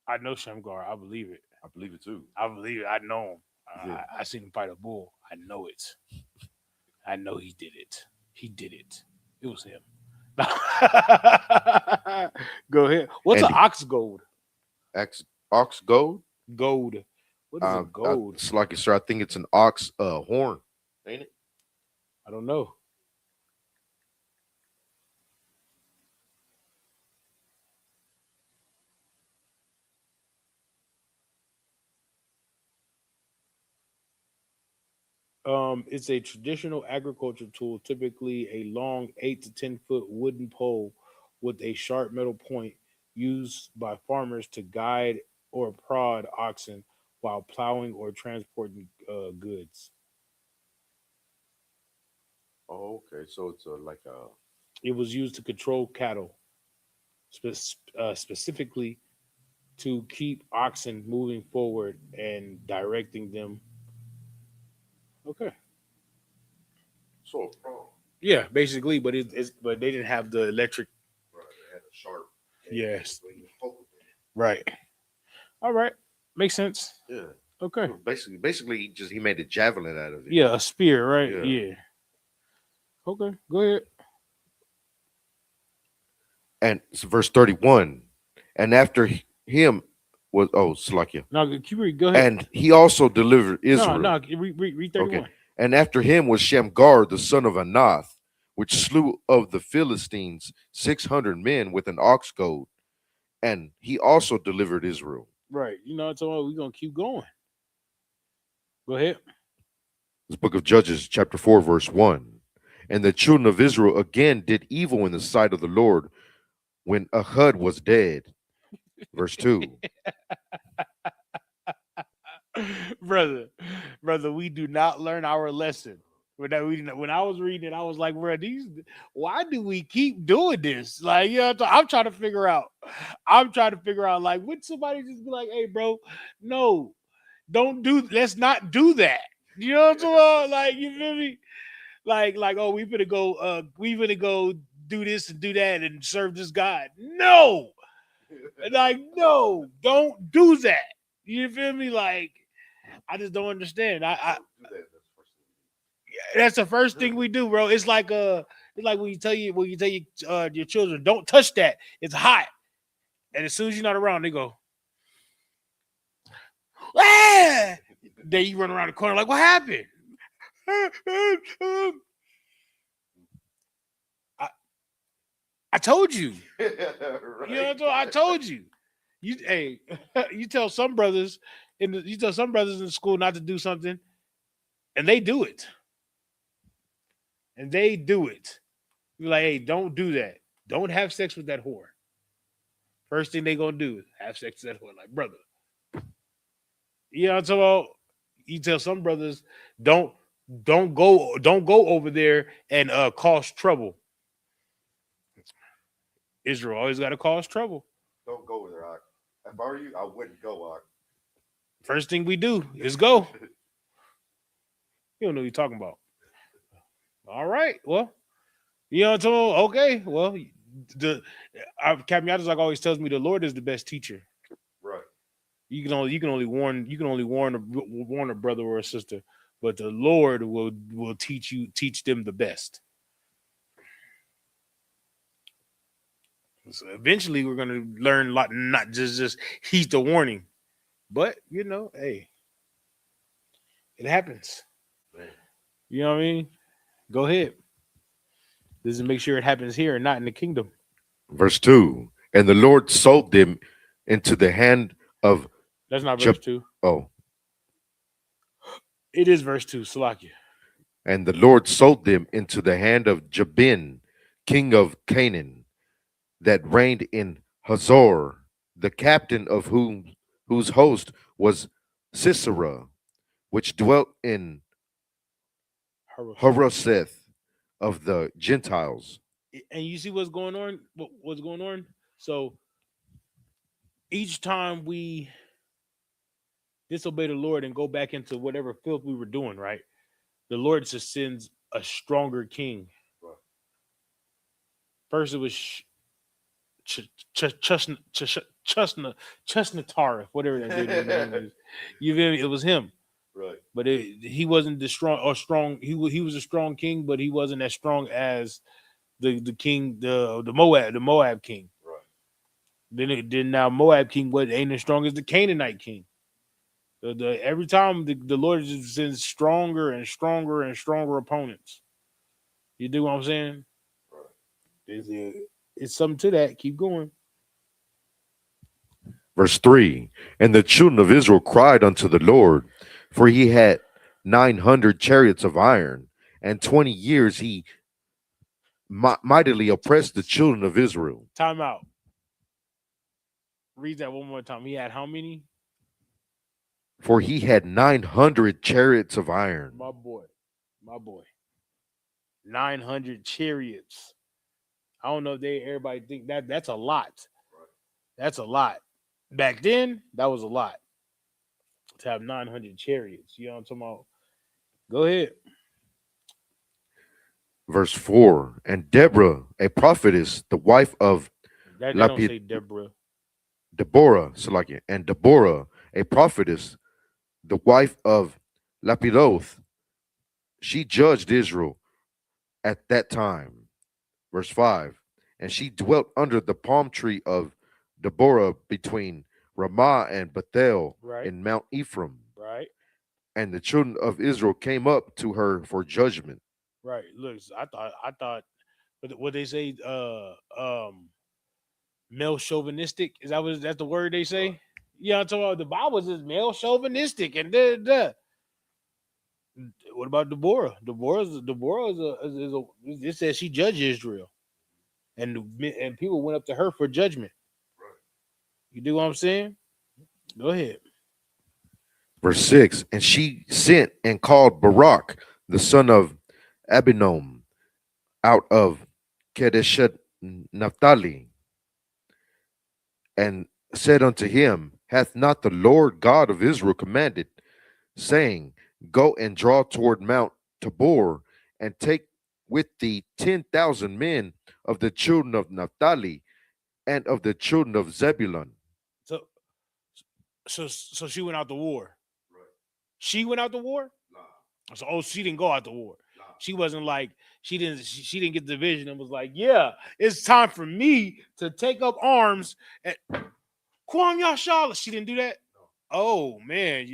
[SPEAKER 6] I know Shamgar. I believe it.
[SPEAKER 7] I believe it too.
[SPEAKER 6] I believe it. I know him.
[SPEAKER 7] Yeah.
[SPEAKER 6] I seen him fight a bull. I know it. I know he did it. He did it. It was him. Go ahead. What's an ox goad?
[SPEAKER 7] Ox goad?
[SPEAKER 6] Gold. What is a gold?
[SPEAKER 7] It's like, sir, I think it's an ox horn, ain't it?
[SPEAKER 6] I don't know. It's a traditional agriculture tool, typically a long 8 to 10 foot wooden pole with a sharp metal point used by farmers to guide or prod oxen while plowing or transporting goods.
[SPEAKER 7] Oh, okay. So it's like a.
[SPEAKER 6] It was used to control cattle, specifically to keep oxen moving forward and directing them. Okay.
[SPEAKER 7] So,
[SPEAKER 6] Yeah, basically, but but they didn't have the electric.
[SPEAKER 7] right, it had a sharp.
[SPEAKER 6] Yes. Right. All right. Makes sense.
[SPEAKER 7] Yeah.
[SPEAKER 6] Okay.
[SPEAKER 7] Basically, he made a javelin out of it.
[SPEAKER 6] Yeah, a spear, right?
[SPEAKER 7] Yeah.
[SPEAKER 6] Yeah. Okay, go ahead.
[SPEAKER 7] And it's verse 31. And after him was Slakia.
[SPEAKER 6] No, go ahead.
[SPEAKER 7] And he also delivered Israel.
[SPEAKER 6] No, read 31.
[SPEAKER 7] Okay. And after him was Shamgar, the son of Anath, which slew of the Philistines 600 men with an ox goad. And he also delivered Israel.
[SPEAKER 6] Right. You know, so we're gonna keep going. Go ahead.
[SPEAKER 7] This book of Judges, chapter 4, verse 1. And the children of Israel again did evil in the sight of the Lord when Ehud was dead. Verse 2.
[SPEAKER 6] brother, we do not learn our lesson. When I was reading it, I was like, bro, why do we keep doing this? Like, you know, I'm trying to figure out, like, would somebody just be like, hey, bro, no, let's not do that. You know what I'm saying? Like, you feel me? Like, oh, we gonna go do this and do that and serve this God. No, like, no, don't do that. You feel me? Like, I just don't understand. That's the first thing we do, bro. It's like when you tell your children, don't touch that. It's hot. And as soon as you're not around, they go, ah! Then you run around the corner like, what happened? I told you.
[SPEAKER 7] Right.
[SPEAKER 6] You know what I'm saying? I told you. You tell some brothers in the school not to do something, and they do it. You're like, hey, don't do that. Don't have sex with that whore. First thing they gonna do is have sex with that whore. Like, brother. You know what I'm talking about? You tell some brothers, don't go over there and cause trouble. Israel always got to cause trouble.
[SPEAKER 7] Don't go with her, Ak. If I were you, I wouldn't go, Ak.
[SPEAKER 6] First thing we do is go. You don't know what you're talking about. All right. Well, you know what I'm saying? Okay. Well, Captain Yadas always tells me the Lord is the best teacher.
[SPEAKER 7] Right.
[SPEAKER 6] You can only warn a brother or a sister, but the Lord will teach them the best. So eventually we're gonna learn a lot, not just heed the warning. But you know, hey, it happens.
[SPEAKER 7] Man.
[SPEAKER 6] You know what I mean? Go ahead. This is make sure it happens here and not in the kingdom.
[SPEAKER 7] Verse 2. And the Lord sold them into the hand of
[SPEAKER 6] That's not verse 2.
[SPEAKER 7] Oh,
[SPEAKER 6] It is verse 2, Salakia.
[SPEAKER 7] and the Lord sold them into the hand of Jabin, king of Canaan, that reigned in Hazor, the captain of whose host was Sisera, which dwelt in Haroseth of the Gentiles.
[SPEAKER 6] And you see what's going on? What's going on? So each time we disobey the Lord and go back into whatever filth we were doing, right? The Lord just sends a stronger king. First, it was Chesnatar, whatever that dude's name is. You feel me? It was him.
[SPEAKER 7] Right.
[SPEAKER 6] But he wasn't the strong. He was a strong king, but he wasn't as strong as the king, the Moab king. Right. Then now Moab king ain't as strong as the Canaanite king. Every time the Lord just sends stronger and stronger and stronger opponents. You do what I'm saying? Right. It's something to that. Keep going.
[SPEAKER 7] Verse 3. And the children of Israel cried unto the Lord, for he had 900 chariots of iron, and 20 years he mightily oppressed the children of Israel.
[SPEAKER 6] Time out. Read that one more time. He had how many?
[SPEAKER 7] For he had 900 chariots of iron.
[SPEAKER 6] My boy. 900 chariots. I don't know if everybody think that's a lot. That's a lot. Back then, that was a lot. To have 900 chariots. You know what I'm talking about? Go ahead.
[SPEAKER 7] Verse 4. And Deborah, a prophetess, the wife of
[SPEAKER 6] That don't say Deborah.
[SPEAKER 7] Deborah, and Deborah, a prophetess, the wife of Lapidoth, she judged Israel at that time. Verse 5. And she dwelt under the palm tree of Deborah between Ramah and Bethel in Mount Ephraim.
[SPEAKER 6] Right.
[SPEAKER 7] And the children of Israel came up to her for judgment.
[SPEAKER 6] Right. Look, I thought what they say, male chauvinistic. That's the word they say? Yeah, I'm talking about the Bible says male chauvinistic and What about Deborah? Deborah is it says she judged Israel, and people went up to her for judgment. You do what I'm saying? Go ahead.
[SPEAKER 7] Verse 6. And she sent and called Barak, the son of Abinom, out of Kedeshet Naphtali, and said unto him, Hath not the Lord God of Israel commanded, saying, Go and draw toward Mount Tabor, and take with thee 10,000 men of the children of Naphtali and of the children of Zebulun.
[SPEAKER 6] So she went out to war. Right. She went out to war? Nah. So she didn't go out to war. Nah. She wasn't like she didn't get the vision and was like, yeah, it's time for me to take up arms and Kwam Yashala. She didn't do that. No. Oh man,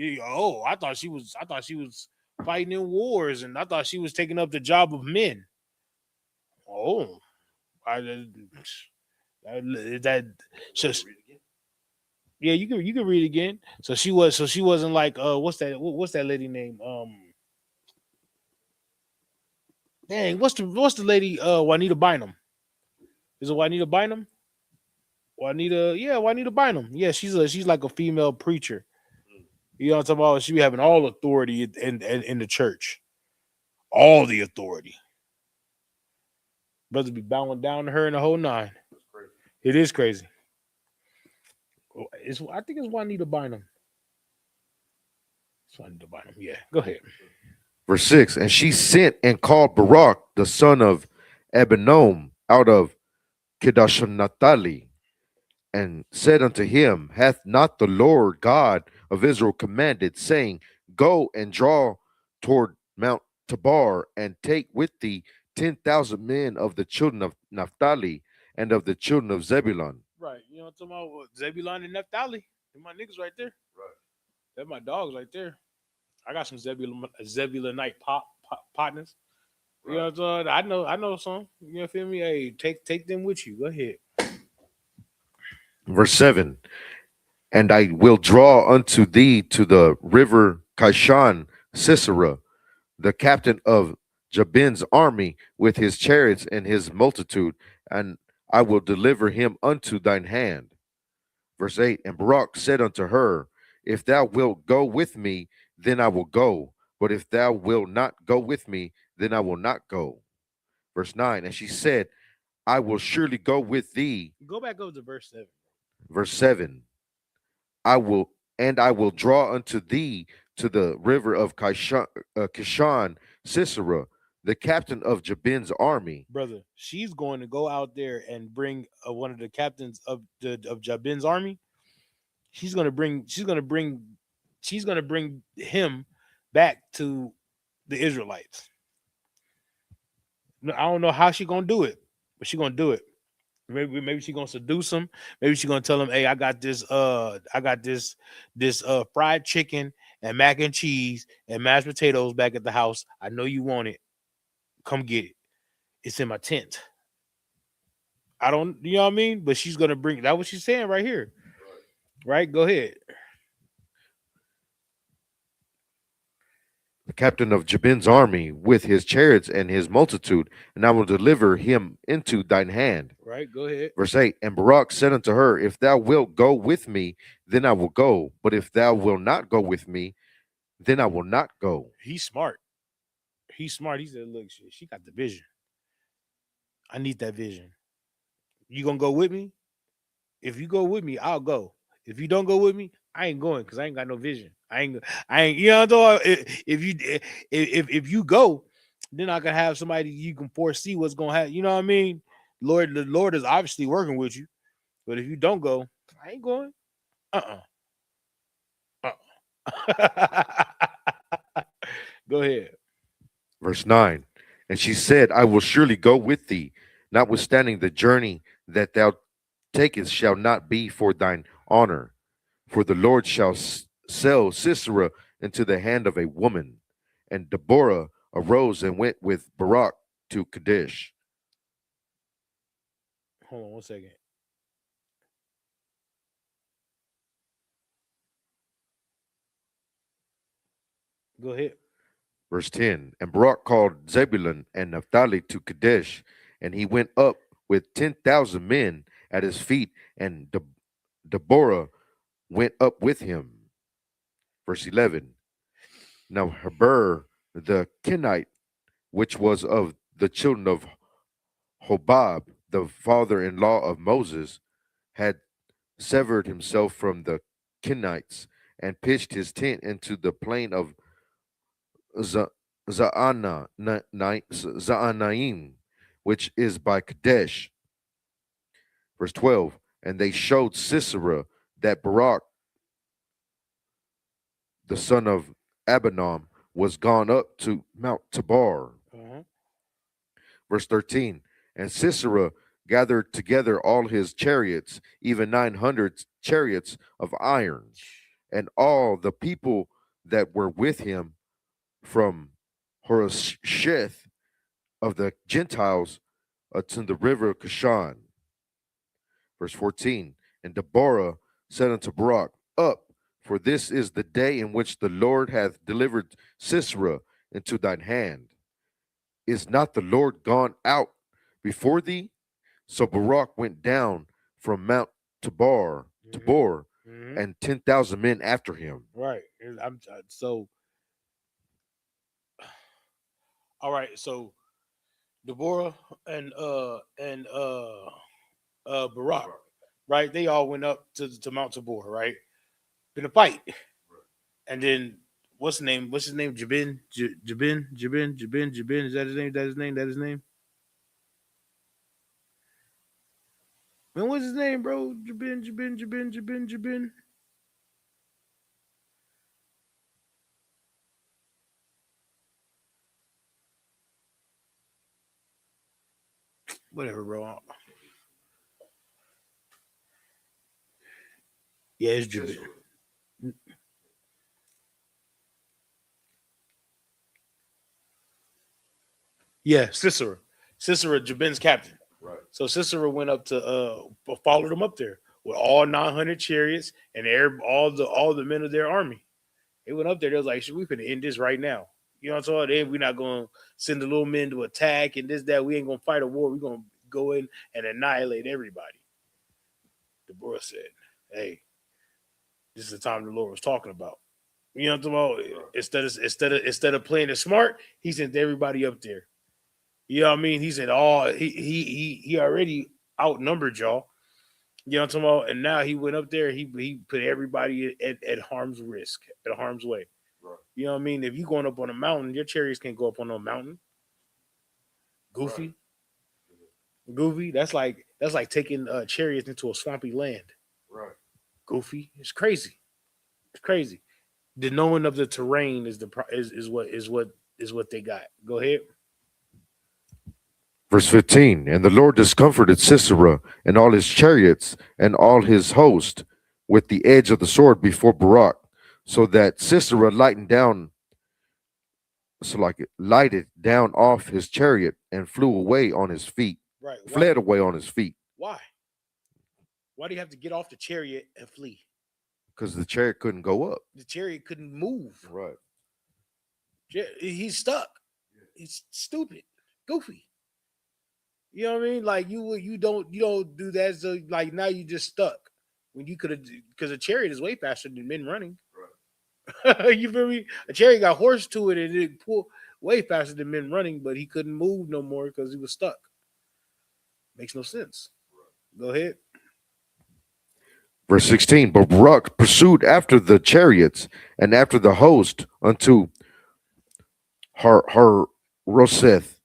[SPEAKER 6] I thought she was fighting in wars, and I thought she was taking up the job of men. Oh, yeah, you can read it again. So she wasn't like what's that lady name? Dang, what's the lady Juanita Bynum? Is it Juanita Bynum? Juanita Bynum. Yeah, she's like a female preacher. You know what I'm talking about? She be having all authority in the church. All the authority. Brothers be bowing down to her in the whole nine. It is crazy. I think it's Juanita Bynum. It's Juanita Bynum. Yeah, go ahead.
[SPEAKER 7] Verse 6. And she sent and called Barak, the son of Abinom, out of Kedashanathali, and said unto him, Hath not the Lord God of Israel commanded, saying, Go and draw toward Mount Tabor, and take with thee 10,000 men of the children of Naphtali and of the children of Zebulun?
[SPEAKER 6] Right. You know what I'm talking about? Zebulun and Naphtali. They're my niggas right there. Right. They're my dogs right there. I got some Zebulonite partners. You know what I'm saying? I know some. You know, feel me? Hey, take them with you. Go ahead.
[SPEAKER 7] Verse 7. And I will draw unto thee to the river Kishon Sisera, the captain of Jabin's army, with his chariots and his multitude, and I will deliver him unto thine hand. Verse 8. And Barak said unto her, If thou wilt go with me, then I will go. But if thou wilt not go with me, then I will not go. Verse 9. And she said, I will surely go with thee.
[SPEAKER 6] Go back over to verse 7.
[SPEAKER 7] Verse 7. I will draw unto thee to the river of Kishon Sisera, the captain of Jabin's army.
[SPEAKER 6] Brother, she's going to go out there and bring one of the captains of Jabin's army. She's gonna bring him back to the Israelites. I don't know how she's gonna do it, but she's gonna do it. Maybe she's gonna seduce him. Maybe she's gonna tell him, "Hey, I got this fried chicken and mac and cheese and mashed potatoes back at the house. I know you want it. Come get it. It's in my tent." I don't, you know what I mean? But she's gonna bring that. What she's saying right here, right? Go ahead.
[SPEAKER 7] The captain of Jabin's army with his chariots and his multitude, and I will deliver him into thine hand.
[SPEAKER 6] Right, go ahead.
[SPEAKER 7] Verse 8. And Barak said unto her, If thou wilt go with me, then I will go. But if thou wilt not go with me, then I will not go.
[SPEAKER 6] He's smart. He said, look, she got the vision. I need that vision. You gonna go with me? If you go with me, I'll go. If you don't go with me, I ain't going because I ain't got no vision. I ain't, you know, though. If you go, then I can have somebody you can foresee what's gonna happen. You know what I mean? The Lord is obviously working with you. But if you don't go, I ain't going. Go ahead.
[SPEAKER 7] Verse 9. And she said, I will surely go with thee, notwithstanding the journey that thou takest shall not be for thine honor. For the Lord shall sell Sisera into the hand of a woman. And Deborah arose and went with Barak to Kadesh.
[SPEAKER 6] Hold on 1 second. Go ahead.
[SPEAKER 7] Verse 10. And Barak called Zebulun and Naphtali to Kadesh, and he went up with 10,000 men at his feet, and Deborah went up with him. Verse 11. Now Heber the Kenite, which was of the children of Hobab, the father-in-law of Moses, had severed himself from the Kenites and pitched his tent into the plain of Zaanaim, which is by Kadesh. Verse 12. And they showed Sisera that Barak, the son of Abinoam, was gone up to Mount Tabor. Verse 13. And Sisera gathered together all his chariots, even 900 chariots of iron, and all the people that were with him from Horosheth of the Gentiles to the river Kishon. Verse 14. And Deborah said unto Barak, Up, for this is the day in which the Lord hath delivered Sisera into thine hand. Is not the Lord gone out before thee? So Barak went down from Mount Tabor, and 10,000 men after him.
[SPEAKER 6] Right. All right. So Deborah and Barak, right? They all went up to Mount Tabor, right? In a fight, and then what's his name? Jabin. Is that his name? Man, what's his name, bro? Jabin. Whatever, bro. Yeah, it's Jabin. Yeah, Sisera. Sisera, Jabin's captain.
[SPEAKER 7] Right.
[SPEAKER 6] So Sisera went up to followed him up there with all 900 chariots and all the men of their army. They went up there. They was like, "Should we finna end this right now?" You know what I'm saying? We're not gonna send the little men to attack and this that. We ain't gonna fight a war. We're gonna go in and annihilate everybody. Deborah said, "Hey, this is the time the Lord was talking about." You know what I'm talking about? Instead of playing it smart, he sent everybody up there. You know what I mean? He said, "Oh, he already outnumbered y'all." You know what I'm talking about? And now he went up there. He put everybody at harm's risk, at harm's way.
[SPEAKER 7] Right.
[SPEAKER 6] You know what I mean? If you going up on a mountain, your chariots can't go up on no mountain. Goofy, goofy. That's like taking chariots into a swampy land.
[SPEAKER 7] Right.
[SPEAKER 6] Goofy. It's crazy. It's crazy. The knowing of the terrain is what they got. Go ahead.
[SPEAKER 7] Verse 15. And the Lord discomforted Sisera and all his chariots and all his host with the edge of the sword before Barak, so that Sisera lightened down, lighted down off his chariot and flew away on his feet,
[SPEAKER 6] Right.
[SPEAKER 7] fled away on his feet,
[SPEAKER 6] Why? Why do you have to get off the chariot and flee?
[SPEAKER 7] because the chariot couldn't go up.
[SPEAKER 6] The chariot couldn't move.
[SPEAKER 7] Right.
[SPEAKER 6] He's stuck. He's stupid, goofy. You know what I mean? Like you don't do that. So like now you just stuck when you could have, because a chariot is way faster than men running. Right. You feel me? A chariot got horse to it and it pulled way faster than men running, but he couldn't move no more because he was stuck. Makes no sense. Go ahead.
[SPEAKER 7] Verse 16. But Barak pursued after the chariots and after the host unto Haroseth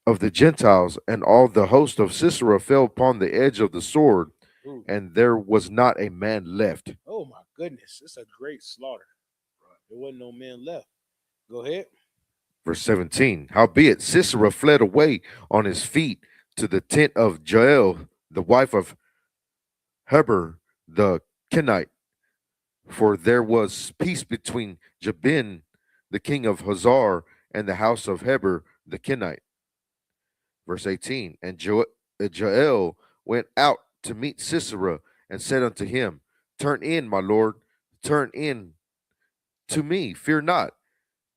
[SPEAKER 7] of the Gentiles, and all the host of Sisera fell upon the edge of the sword,
[SPEAKER 6] Ooh.
[SPEAKER 7] and there was not a man left.
[SPEAKER 6] Oh my goodness. It's a great slaughter. There wasn't no man left. Go ahead.
[SPEAKER 7] Verse 17. Howbeit Sisera fled away on his feet to the tent of Jael, the wife of Heber the Kenite, for there was peace between Jabin, the king of Hazar, and the house of Heber the Kenite. Verse 18. And Jael went out to meet Sisera and said unto him, Turn in, my lord, turn in to me, fear not.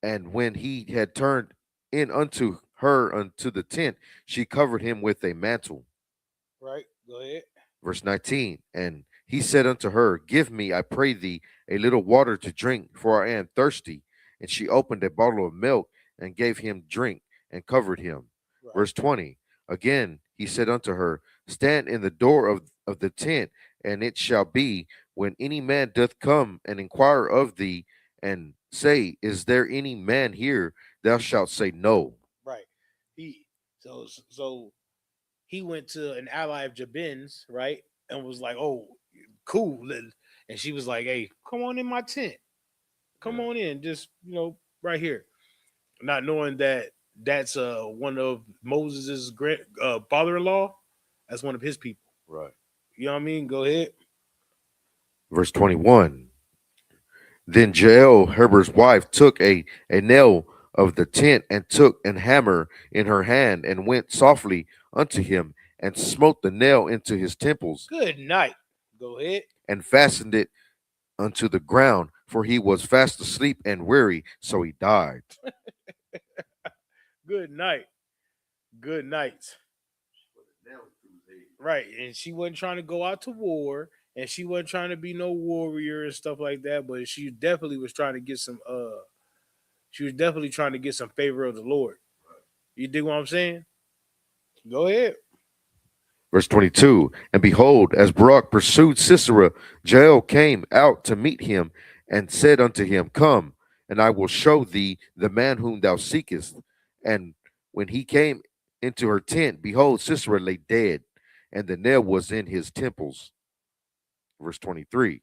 [SPEAKER 7] And when he had turned in unto her unto the tent, she covered him with a mantle.
[SPEAKER 6] Right. Go ahead.
[SPEAKER 7] Verse 19. And he said unto her, Give me, I pray thee, a little water to drink, for I am thirsty. And she opened a bottle of milk and gave him drink and covered him. Right. Verse 20. Again he said unto her, Stand in the door of the tent, and it shall be, when any man doth come and inquire of thee, and say, Is there any man here? Thou shalt say, No.
[SPEAKER 6] Right. So he went to an ally of Jabin's, right, and was like, "Oh, cool," and she was like, "Hey, come on in my tent. Come on in, just right here," not knowing that that's one of Moses's father-in-law. That's one of his people.
[SPEAKER 7] Right.
[SPEAKER 6] You know what I mean? Go ahead.
[SPEAKER 7] Verse 21. Then Jael, Heber's wife, took a nail of the tent and took an hammer in her hand and went softly unto him and smote the nail into his temples.
[SPEAKER 6] Good night. Go ahead.
[SPEAKER 7] And fastened it unto the ground, for he was fast asleep and weary, so he died.
[SPEAKER 6] Good night. Good night. Right. And she wasn't trying to go out to war, and she wasn't trying to be no warrior and stuff like that, but she definitely was trying to get some favor of the Lord. You dig what I'm saying? Go ahead.
[SPEAKER 7] Verse 22. And behold, as Barak pursued Sisera, Jael came out to meet him and said unto him, Come, and I will show thee the man whom thou seekest. And when he came into her tent, behold, Sisera lay dead, and the nail was in his temples. Verse 23.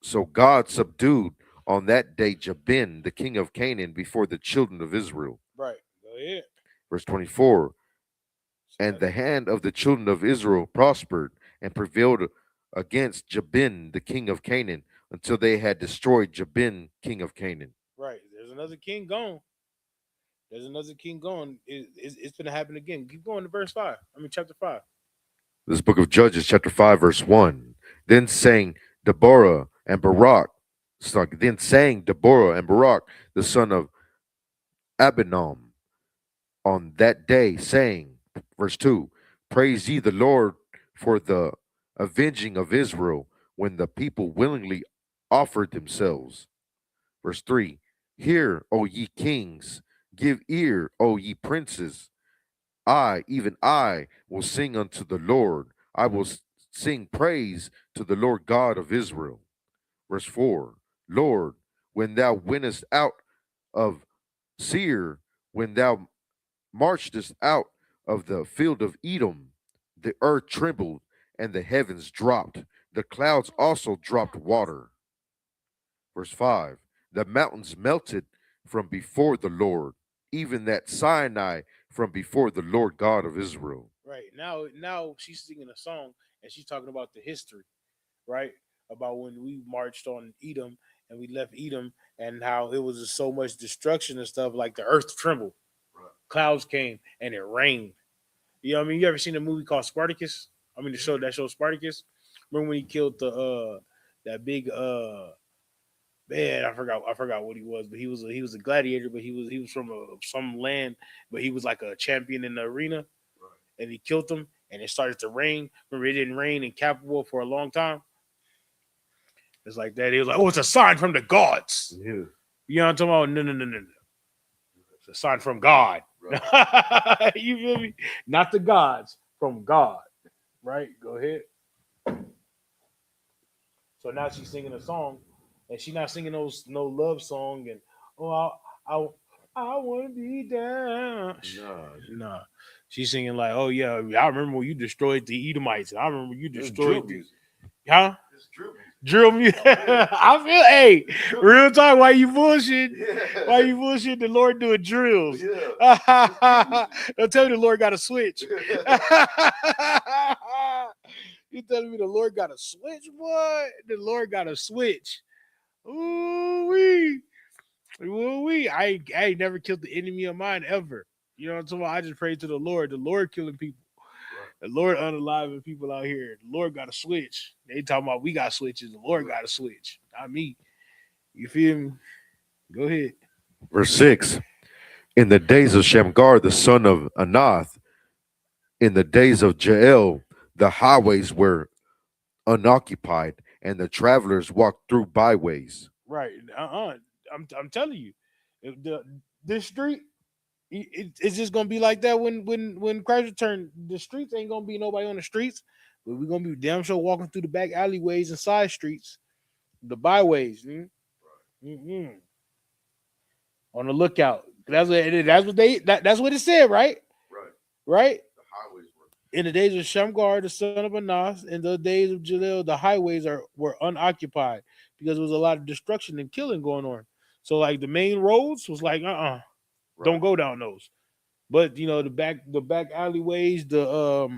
[SPEAKER 7] So God subdued on that day Jabin, the king of Canaan, before the children of Israel.
[SPEAKER 6] Right. Go ahead.
[SPEAKER 7] Verse 24. And the hand of the children of Israel prospered and prevailed against Jabin, the king of Canaan, until they had destroyed Jabin, king of Canaan.
[SPEAKER 6] Right. There's another king gone. There's another king going. It's gonna happen again. Keep going to verse 5. I mean chapter 5.
[SPEAKER 7] This book of Judges, chapter 5, verse 1. Then sang Deborah and Barak, the son of Abinoam, on that day, saying, verse 2, praise ye the Lord for the avenging of Israel when the people willingly offered themselves. Verse 3, hear, O ye kings, give ear, O ye princes. I, even I, will sing unto the Lord. I will sing praise to the Lord God of Israel. Verse 4, Lord, when thou wentest out of Seir, when thou marchedest out of the field of Edom, the earth trembled and the heavens dropped. The clouds also dropped water. Verse 5, the mountains melted from before the Lord, even that Sinai from before the Lord God of Israel.
[SPEAKER 6] Right. Now she's singing a song and she's talking about the history, right? About when we marched on Edom and we left Edom and how it was so much destruction and stuff, like the earth trembled. Right. Clouds came and it rained. You know what I mean? You ever seen a movie called Spartacus? I mean that show Spartacus? Remember when he killed the that big man, I forgot what he was, but he was a gladiator, but he was from some land, but he was like a champion in the arena, right. And he killed him, and it started to rain. Remember, it didn't rain in Capital for a long time. It's like that. He was like, "Oh, it's a sign from the gods." Yeah. You know what I'm talking about? No. It's a sign from God. Right. You feel me? Not the gods, from God. Right? Go ahead. So now she's singing a song. And she's not singing no love song and I want to be down. Nah. She's singing like, oh yeah, I remember when you destroyed the Edomites. And I remember you destroyed the huh? Drill music. I feel hey, real talk. Why you bullshit? Yeah. Why you bullshit? The Lord doing drills. Yeah. Don't tell me the Lord got a switch. You telling me the Lord got a switch, boy? The Lord got a switch. Ooh-wee. I ain't never killed the enemy of mine ever. You know what I'm talking about? I just pray to the Lord killing people. Right. The Lord unaliving people out here. The Lord got a switch. They talking about we got switches. The Lord got a switch. Not me. You feel me? Go ahead.
[SPEAKER 7] Verse 6. In the days of Shamgar, the son of Anath, in the days of Jael, the highways were unoccupied, and the travelers walked through byways.
[SPEAKER 6] Right. I'm telling you, this street, it's just gonna be like that when Christ return. The streets ain't gonna be nobody on the streets, but we're gonna be damn sure walking through the back alleyways and side streets, the byways. Mm-hmm. On the lookout. That's what it said, right? Right. The highways were. In the days of Shamgar, the son of Anas, in the days of Jalil, the highways were unoccupied because there was a lot of destruction and killing going on. So like the main roads was like, right. Don't go down those. But you know, the back alleyways, the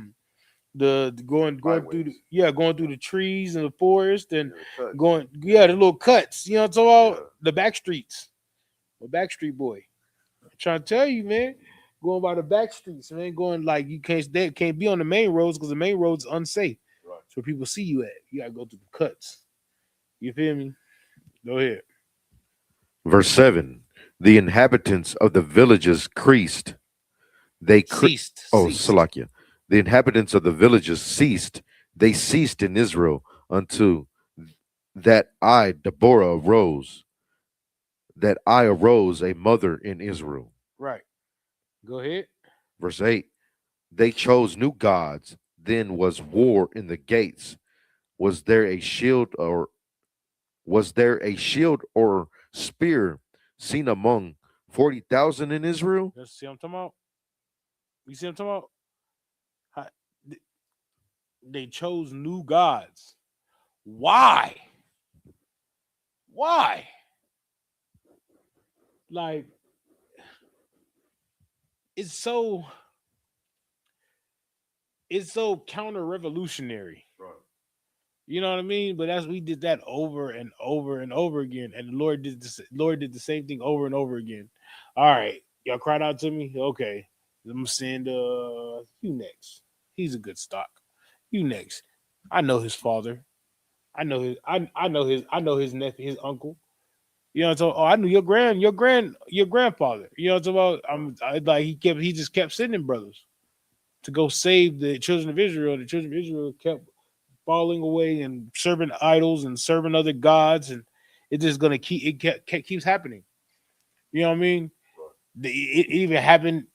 [SPEAKER 6] going through going through the trees and the forest and the little cuts, you know what I'm talking about? The back streets. The back street boy. I'm trying to tell you, man. Going by the back streets, man. Going like you can't be on the main roads because the main roads unsafe. Right. So people see you at. You gotta go through the cuts. You feel me? Go ahead.
[SPEAKER 7] Verse 7. The inhabitants of the villages ceased. Ceased. Salakia. The inhabitants of the villages ceased. They ceased in Israel unto that I, Deborah, arose. That I arose a mother in Israel.
[SPEAKER 6] Right. Go ahead.
[SPEAKER 7] Verse 8. They chose new gods. Then was war in the gates. Was there a shield or spear seen among 40,000 in Israel?
[SPEAKER 6] Let's see what I'm talking about. You see what I'm talking about? They chose new gods. Why? Like, it's so counter-revolutionary. Right. You know what I mean? But we did that over and over and over again, and the Lord did the same thing over and over again. All right, Y'all cried out to me? Okay. I'm send you next. He's a good stock. You next. I know his father. I know his nephew, his uncle. You know what I'm talking about? Oh, I knew your grandfather. You know what I'm talking about? Like he just kept sending brothers to go save the children of Israel. The children of Israel kept falling away and serving idols and serving other gods, and it's just gonna keeps happening. You know what I mean? It even happened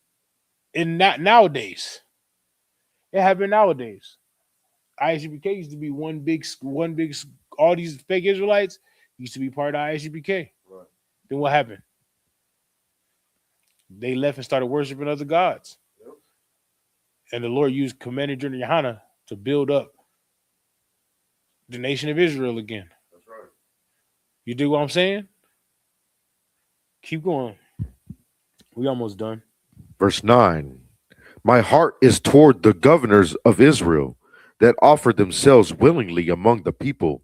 [SPEAKER 6] in not nowadays. It happened nowadays. ISUPK used to be one big. All these fake Israelites used to be part of ISUPK.
[SPEAKER 7] Right.
[SPEAKER 6] Then what happened? They left and started worshiping other gods.
[SPEAKER 7] Yep.
[SPEAKER 6] And the Lord used Commander General Yohana to build up the nation of Israel again.
[SPEAKER 7] That's right.
[SPEAKER 6] You do what I'm saying? Keep going. We almost done.
[SPEAKER 7] Verse 9. My heart is toward the governors of Israel that offer themselves willingly among the people.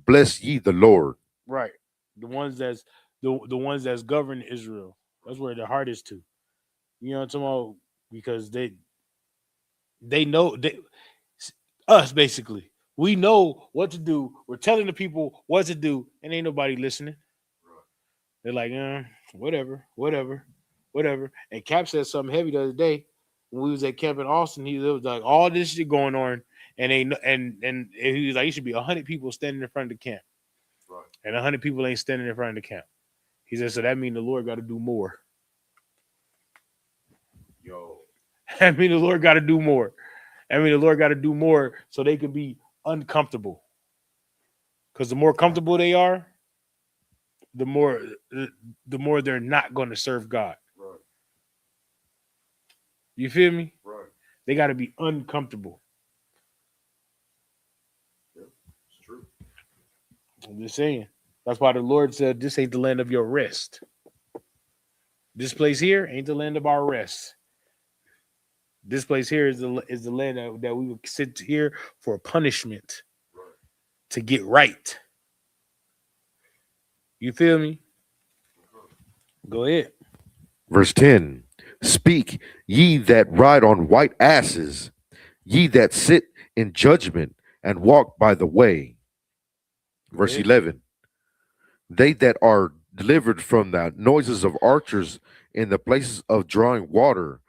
[SPEAKER 7] Bless ye the Lord.
[SPEAKER 6] Right. The ones that's govern Israel. That's where their heart is to. You know what I'm talking about? Because they know us basically. We know what to do. We're telling the people what to do, and ain't nobody listening. They're like, whatever. And Cap said something heavy the other day when we was at camp in Austin. He was like, all this shit going on, and he was like, it should be 100 people standing in front of the camp,
[SPEAKER 7] Right.
[SPEAKER 6] and 100 people ain't standing in front of the camp. He said, so that means the Lord got to do more.
[SPEAKER 7] Yo.
[SPEAKER 6] I mean, the Lord got to do more. I mean, the Lord got to do more so they can be uncomfortable. Because the more comfortable they are, the more they're not going to serve God.
[SPEAKER 7] Right.
[SPEAKER 6] You feel me?
[SPEAKER 7] Right.
[SPEAKER 6] They got to be uncomfortable.
[SPEAKER 7] Yep. It's true.
[SPEAKER 6] I'm just saying. That's why the Lord said, this ain't the land of your rest. This place here ain't the land of our rest. This place here is the land that we would sit here for punishment, to get right. You feel me? Go ahead.
[SPEAKER 7] Verse 10. Speak, ye that ride on white asses, ye that sit in judgment and walk by the way. Verse 11. They that are delivered from the noises of archers in the places of drawing water,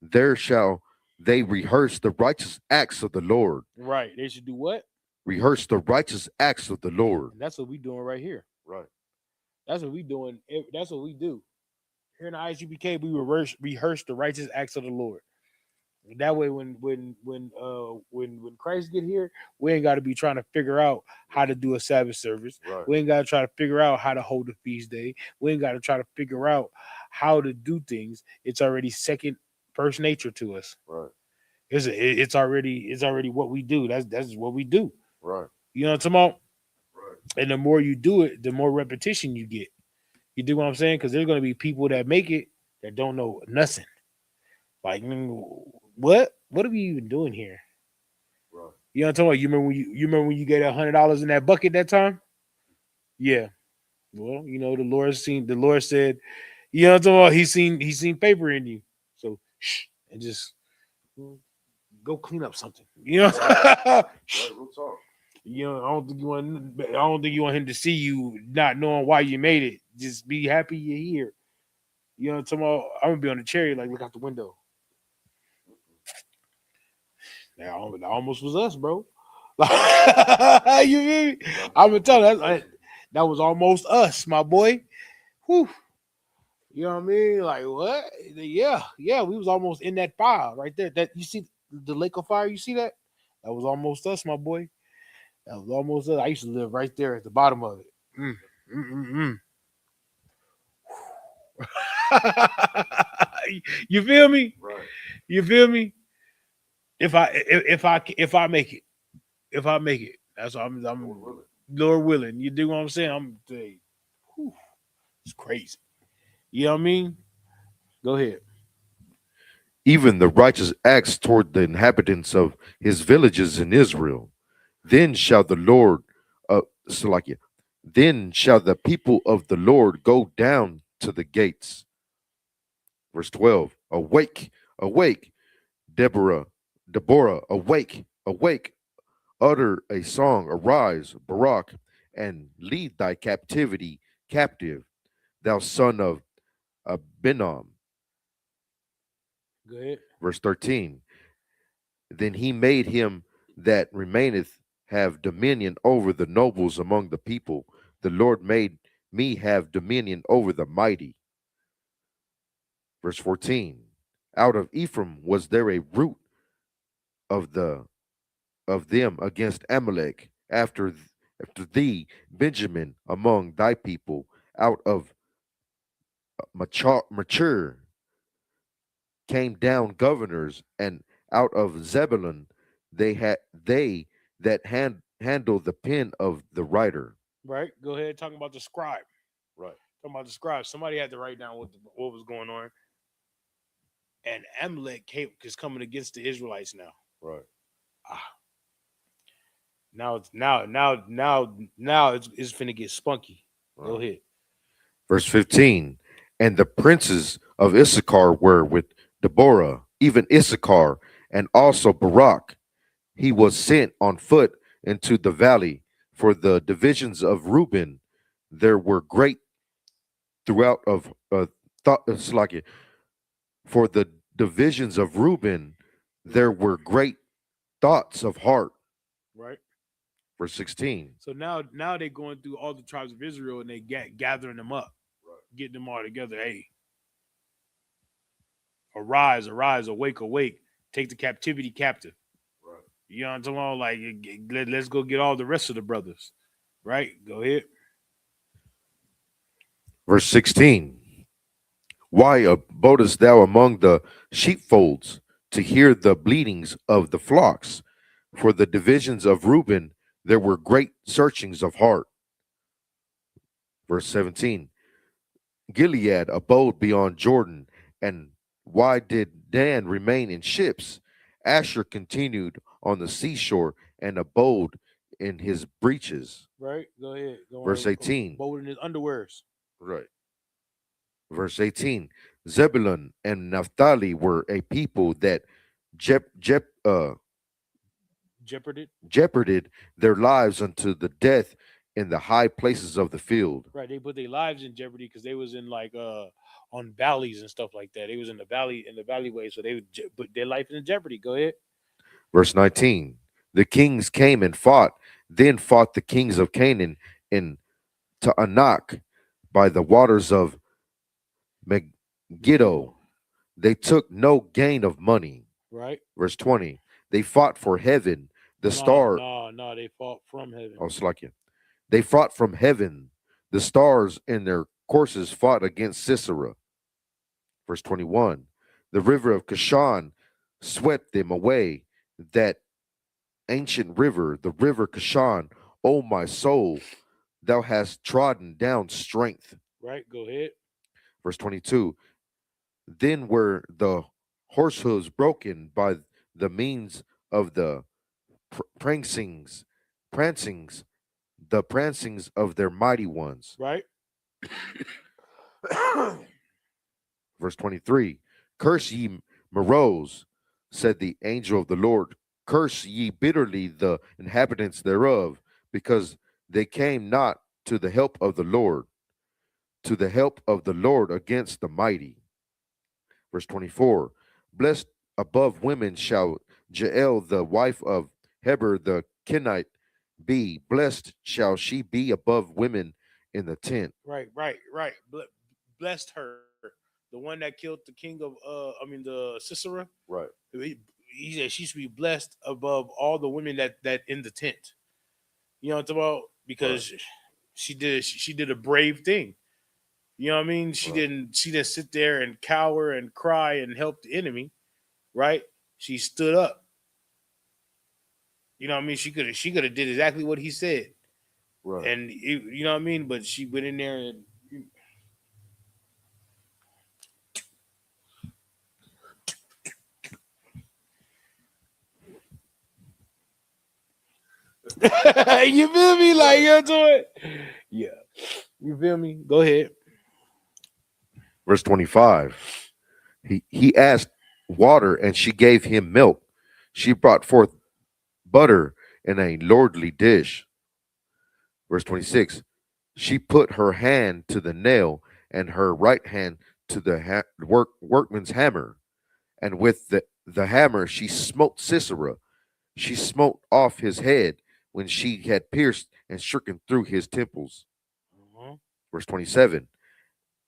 [SPEAKER 7] there shall they rehearse the righteous acts of the Lord.
[SPEAKER 6] Right. They should do what?
[SPEAKER 7] Rehearse the righteous acts of the Lord.
[SPEAKER 6] And that's what we doing right here.
[SPEAKER 7] Right.
[SPEAKER 6] That's what we doing. That's what we do. Here in the ISUPK, we rehearse the righteous acts of the Lord. That way, when Christ get here, we ain't got to be trying to figure out how to do a Sabbath service.
[SPEAKER 7] Right.
[SPEAKER 6] We ain't got to try to figure out how to hold a feast day. We ain't got to try to figure out how to do things. It's already second first nature to us.
[SPEAKER 7] Right.
[SPEAKER 6] It's already what we do. That's what we do.
[SPEAKER 7] Right.
[SPEAKER 6] You know what I'm talking about?
[SPEAKER 7] Right.
[SPEAKER 6] And the more you do it, the more repetition you get. You do what I'm saying? Because there's going to be people that make it that don't know nothing. Like, what are we even doing here?
[SPEAKER 7] Right.
[SPEAKER 6] You know what I'm talking about? You remember when you get $100 in that bucket that time? Yeah. Well, you know, the Lord said, you know what I'm talking about? He seen paper in you. So shh, and just go clean up something. You know?
[SPEAKER 7] Right, real talk.
[SPEAKER 6] You know, I don't think you want him to see you not knowing why you made it. Just be happy you're here. You know what I'm talking about? I'm gonna be on the cherry, like look out the window. That almost was us, bro. You feel me? I'm gonna tell you that was almost us, my boy. Whew. You know what I mean? Like what? Yeah, we was almost in that fire right there. That you see the lake of fire, you see that? That was almost us, my boy. That was almost us. I used to live right there at the bottom of it. You feel me?
[SPEAKER 7] Right.
[SPEAKER 6] You feel me? If I make it, that's what I'm Lord willing. You do what I'm saying? I'm it's crazy. You know what I mean? Go ahead.
[SPEAKER 7] Even the righteous acts toward the inhabitants of his villages in Israel. Then shall the Lord, then shall the people of the Lord go down to the gates. Verse 12. Awake, awake, Deborah, awake, awake, utter a song, arise, Barak, and lead thy captivity captive, thou son of Abinam.
[SPEAKER 6] Go ahead.
[SPEAKER 7] Verse 13. Then he made him that remaineth have dominion over the nobles among the people. The Lord made me have dominion over the mighty. Verse 14. Out of Ephraim was there a root of them against Amalek after thee, Benjamin, among thy people, out of mature came down governors, and out of Zebulun they that handle the pen of the writer.
[SPEAKER 6] Right. Go ahead. Talking about the scribe.
[SPEAKER 7] Right.
[SPEAKER 6] Talking about the scribe. Somebody had to write down what was going on. And Amalek is coming against the Israelites now.
[SPEAKER 7] Right.
[SPEAKER 6] Now it's finna get spunky. Go ahead.
[SPEAKER 7] Verse 15. And the princes of Issachar were with Deborah, even Issachar, and also Barak. He was sent on foot into the valley. For the divisions of Reuben, there were great throughout of for the divisions of Reuben, there were great thoughts of heart.
[SPEAKER 6] Right.
[SPEAKER 7] Verse 16.
[SPEAKER 6] So now they're going through all the tribes of Israel and they gathering them up, getting them all together. Hey, arise, awake, take the captivity captive.
[SPEAKER 7] Right.
[SPEAKER 6] You know what I'm talking about? Like, let's go get all the rest of the brothers. Right? Go ahead.
[SPEAKER 7] Verse 16. Why abodest thou among the sheepfolds to hear the bleatings of the flocks? For the divisions of Reuben, there were great searchings of heart. Verse 17. Gilead abode beyond Jordan, and why did Dan remain in ships? Asher continued on the seashore and abode in his breeches.
[SPEAKER 6] Right? Go ahead.
[SPEAKER 7] Verse 18.
[SPEAKER 6] Abode in his underwears.
[SPEAKER 7] Right. Verse 18. Zebulun and Naphtali were a people that jeoparded their lives unto the death in the high places of the field.
[SPEAKER 6] Right. They put their lives in jeopardy because they was in like on valleys and stuff like that. They was in the valleyway, so they would put their life in jeopardy. Go ahead.
[SPEAKER 7] Verse 19. The kings came and fought, then fought the kings of Canaan in Taanach by the waters of Megiddo. They took no gain of money.
[SPEAKER 6] Right.
[SPEAKER 7] Verse 20. They fought for heaven, star.
[SPEAKER 6] No, they fought from heaven.
[SPEAKER 7] Oh, Slakia. They fought from heaven. The stars in their courses fought against Sisera. Verse 21. The river of Kishon swept them away. That ancient river, the river Kishon, O my soul, thou hast trodden down strength.
[SPEAKER 6] Right, go ahead.
[SPEAKER 7] Verse 22. Then were the horse hooves broken by the means of the prancings, the prancings of their mighty ones.
[SPEAKER 6] Right.
[SPEAKER 7] Verse 23. Curse ye Meroz, said the angel of the Lord. Curse ye bitterly the inhabitants thereof, because they came not to the help of the Lord, against the mighty. Verse 24. Blessed above women shall Jael, the wife of Heber the Kenite, be. Blessed shall she be above women in the tent.
[SPEAKER 6] Right. Blessed her, the one that killed the king of the Sisera.
[SPEAKER 7] Right.
[SPEAKER 6] He said she should be blessed above all the women that in the tent. You know what I'm talking about? Because right. she did a brave thing. You know what I mean? She didn't sit there and cower and cry and help the enemy, right? She stood up. You know what I mean? She could have did exactly what he said. Right. And you know what I mean? But she went in there and you feel me? Like you're doing. Yeah. You feel me? Go ahead.
[SPEAKER 7] Verse 25. He asked water, and she gave him milk. She brought forth butter in a lordly dish. Verse 26. She put her hand to the nail and her right hand to the workman's hammer. And with the hammer she smote Sisera. She smote off his head when she had pierced and stricken through his temples.
[SPEAKER 6] Mhm.
[SPEAKER 7] Verse 27.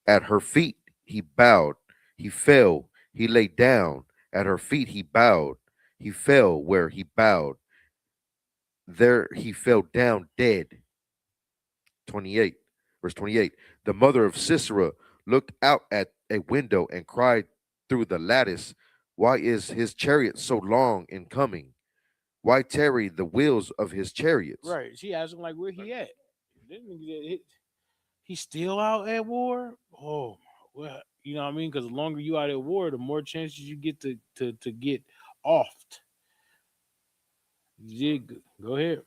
[SPEAKER 7] At her feet he bowed. He fell. He lay down. At her feet he bowed. He fell where he bowed. There he fell down dead. 28. Verse 28. The mother of Sisera looked out at a window and cried through the lattice, why is his chariot so long in coming? Why tarry the wheels of his chariots?
[SPEAKER 6] Right. She asked him like, where he at? This nigga, he's still out at war. Oh, well, you know what I mean? Because the longer you out at war, the more chances you get to get offed. Yeah, go ahead.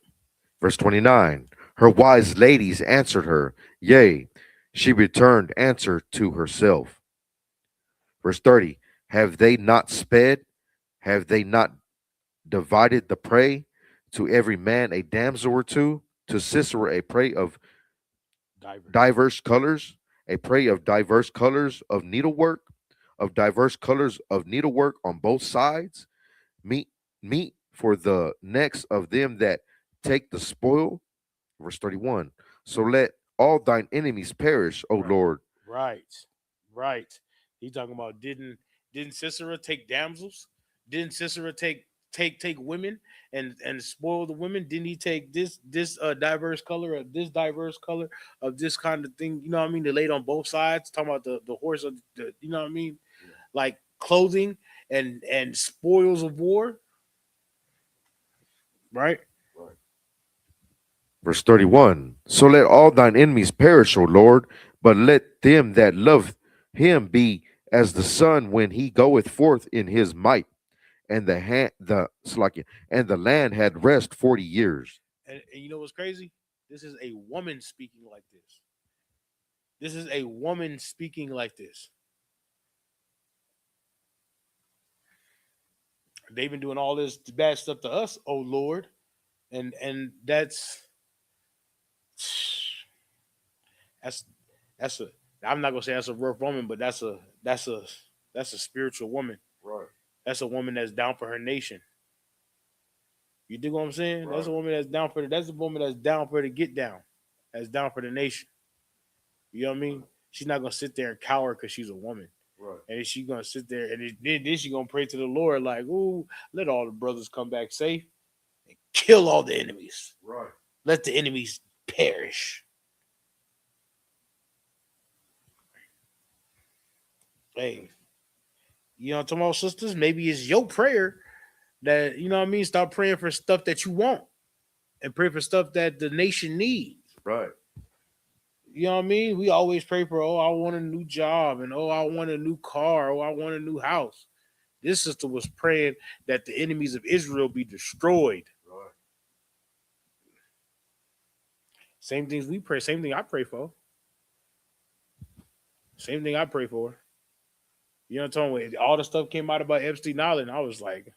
[SPEAKER 7] Verse 29. Her wise ladies answered her, yea, she returned answer to herself. Verse 30. Have they not sped? Have they not divided the prey? To every man a damsel or two, to Sisera a prey of diverse colors, a prey of diverse colors of diverse colors of needlework on both sides, meat, meat for the necks of them that take the spoil. Verse 31. So let all thine enemies perish, O
[SPEAKER 6] Right.
[SPEAKER 7] Lord.
[SPEAKER 6] Right. He talking about didn't Sisera take damsels? Didn't Sisera take women and spoil the women? Didn't he take this diverse color of this kind of thing? You know what I mean? They laid on both sides, talking about the horse of the, you know what I mean? Like clothing and spoils of war, right?
[SPEAKER 7] Verse 31. So let all thine enemies perish, O Lord, but let them that love him be as the sun when he goeth forth in his might. And and the land had rest 40 years.
[SPEAKER 6] And you know what's crazy? This is a woman speaking like this. This is a woman speaking like this. They've been doing all this bad stuff to us, oh Lord, and that's that's a I'm not gonna say that's a rough woman, but that's a spiritual woman.
[SPEAKER 7] Right.
[SPEAKER 6] That's a woman that's down for her nation. You dig what I'm saying? That's a woman that's a woman that's down for her to get down. That's down for the nation. You know what I mean? She's not gonna sit there and cower because she's a woman.
[SPEAKER 7] Right.
[SPEAKER 6] And she's gonna sit there and then she's gonna pray to the Lord like, ooh, let all the brothers come back safe and kill all the enemies.
[SPEAKER 7] Right.
[SPEAKER 6] Let the enemies perish. Hey, you know what I'm talking about, sisters? Maybe it's your prayer that, you know what I mean? Stop praying for stuff that you want and pray for stuff that the nation needs.
[SPEAKER 7] Right.
[SPEAKER 6] You know what I mean? We always pray for, oh, I want a new job, and oh, I want a new car, oh, I want a new house. This sister was praying that the enemies of Israel be destroyed.
[SPEAKER 7] Right.
[SPEAKER 6] Same things we pray, same thing I pray for. Same thing I pray for. You know what I'm talking about? All the stuff came out about Epstein Island. I was like,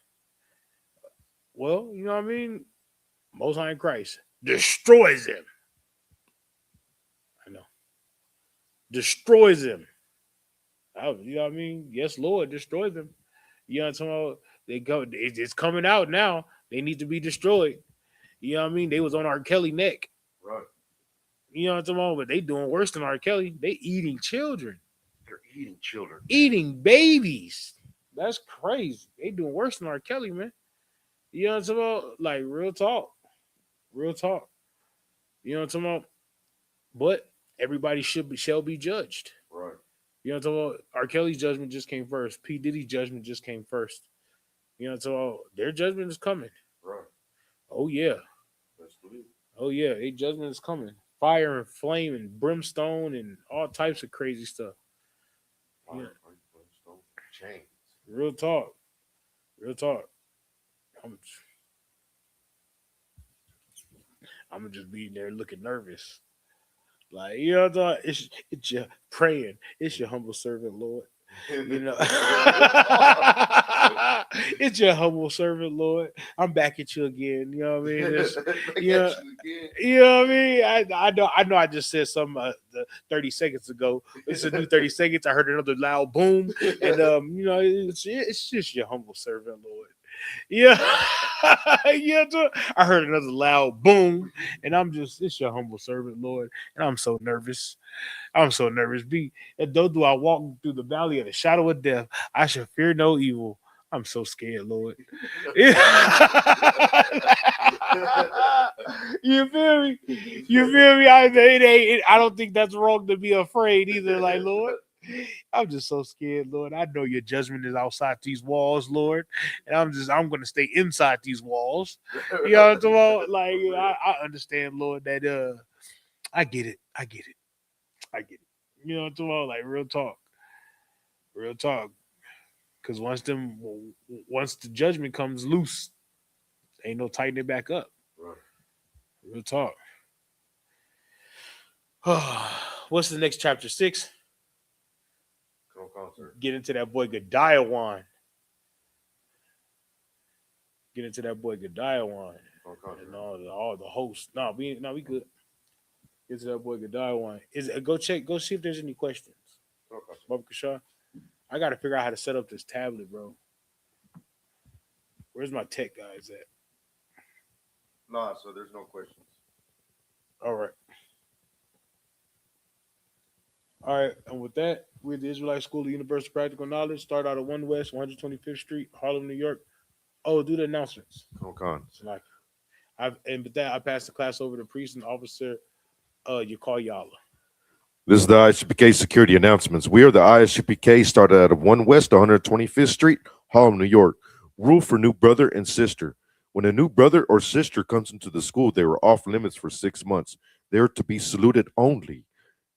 [SPEAKER 6] well, you know what I mean? Most High in Christ destroys him. I know. Destroys him. You know what I mean? Yes, Lord, destroys them. You know what I'm talking about? They go. It's coming out now. They need to be destroyed. You know what I mean? They was on R. Kelly neck.
[SPEAKER 7] Right.
[SPEAKER 6] You know what I'm talking about? But they doing worse than R. Kelly. They eating children.
[SPEAKER 7] They're eating children.
[SPEAKER 6] Eating babies. That's crazy. They doing worse than R. Kelly, man. You know what I'm talking about? Like real talk. Real talk. You know what I'm talking about? But everybody shall be judged.
[SPEAKER 7] Right.
[SPEAKER 6] You know what I'm talking about? R. Kelly's judgment just came first. P. Diddy's judgment just came first. You know what I'm talking about? Their judgment is coming.
[SPEAKER 7] Right.
[SPEAKER 6] Oh yeah.
[SPEAKER 7] That's believe.
[SPEAKER 6] Oh yeah. Their judgment is coming. Fire and flame and brimstone and all types of crazy stuff. Yeah.
[SPEAKER 7] Chains.
[SPEAKER 6] Real talk. Real talk. I'm gonna just be there looking nervous. Like, you know what I'm talking about? It's your praying. It's your humble servant, Lord. You know, it's your humble servant, Lord. I'm back at you again. You know what I mean? Yeah, you know what I mean? I know I just said something 30 seconds ago. It's a new 30 seconds. I heard another loud boom. And you know, it's just your humble servant, Lord. Yeah. Yeah. I heard another loud boom. And it's your humble servant, Lord. And I'm so nervous. I'm so nervous. And though do I walk through the valley of the shadow of death, I shall fear no evil. I'm so scared, Lord. You feel me? You feel me? I don't think that's wrong to be afraid either. Like, Lord, I'm just so scared, Lord. I know your judgment is outside these walls, Lord, and I'm gonna stay inside these walls. You know what I'm talking about? Like, I understand, Lord, that I get it. I get it. I get it. You know what I'm talking about? Like, real talk. Real talk. Because once the judgment comes loose, ain't no tightening it back up.
[SPEAKER 7] Right.
[SPEAKER 6] Real talk. What's the next chapter? 6? Get into that boy Godiawan. Get into that boy Godiawan. And all the hosts. No, we good. Get to that boy Godiawan. Go see if there's any questions. Baba Kashar. I gotta figure out how to set up this tablet, bro. Where's my tech guys at?
[SPEAKER 7] Nah, so there's no questions.
[SPEAKER 6] All right. All right, and with that, we're the Israelite School of Universal Practical Knowledge. Start out at 1 West, 125th Street, Harlem, New York. Oh, do the announcements.
[SPEAKER 7] Okay.
[SPEAKER 6] With that, I pass the class over to Priest and Officer Yakar Yala.
[SPEAKER 7] This is the ISUPK security announcements. We are the ISUPK, started out of 1 West, 125th Street, Harlem, New York. Rule for new brother and sister. When a new brother or sister comes into the school, they are off limits for 6 months. They are to be saluted only.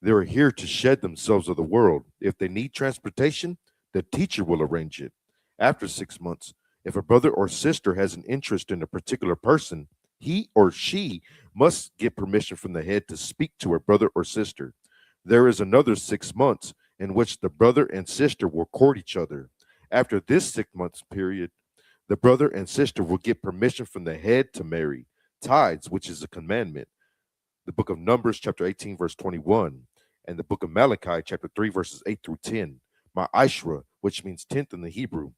[SPEAKER 7] They are here to shed themselves of the world. If they need transportation, the teacher will arrange it. After 6 months, if a brother or sister has an interest in a particular person, he or she must get permission from the head to speak to a brother or sister. There is another 6 months in which the brother and sister will court each other. After this 6 months period, the brother and sister will get permission from the head to marry. Tithes, which is a commandment. The book of Numbers, chapter 18, verse 21, and the book of Malachi, chapter 3, verses 8 through 10. My Ishra, which means 10th in the Hebrew.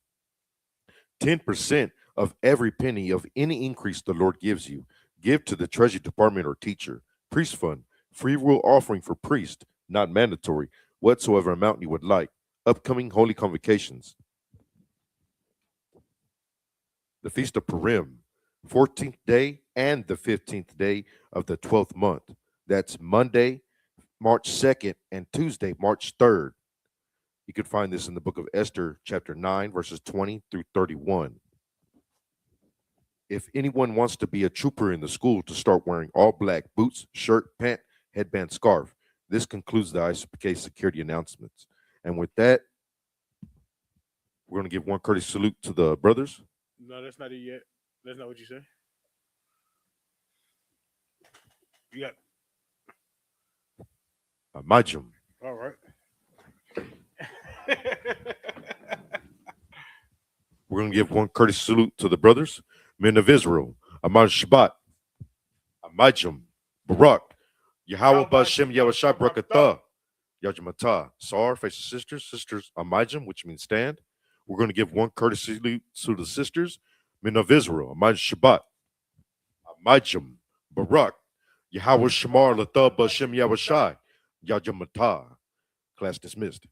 [SPEAKER 7] 10% of every penny of any increase the Lord gives you. Give to the Treasury Department or teacher. Priest fund, free will offering for priest, not mandatory, whatsoever amount you would like. Upcoming holy convocations. The Feast of Purim, 14th day and the 15th day of the 12th month. That's Monday, March 2nd, and Tuesday, March 3rd. You can find this in the book of Esther, chapter 9, verses 20 through 31. If anyone wants to be a trooper in the school, to start wearing all black boots, shirt, pant, headband, scarf. This concludes the ISUPK security announcements. And with that, we're going to give one courteous salute to the brothers.
[SPEAKER 6] No, that's not it yet. That's not what you said. You got
[SPEAKER 7] Majum.
[SPEAKER 6] all right.
[SPEAKER 7] We're going to give one courteous salute to the brothers, men of Israel. Amar Shabbat, Amajum, Barak, Yahweh Bashem Yahushua Brakatah, Yajamata. Sar, face the sisters, Amajum, which means stand. We're going to give one courteous salute to the sisters, men of Israel. Amar Shabbat, Amajum, Barak, Yahweh Shamar Latah Bashem Yahushua, Yajamata. Class dismissed.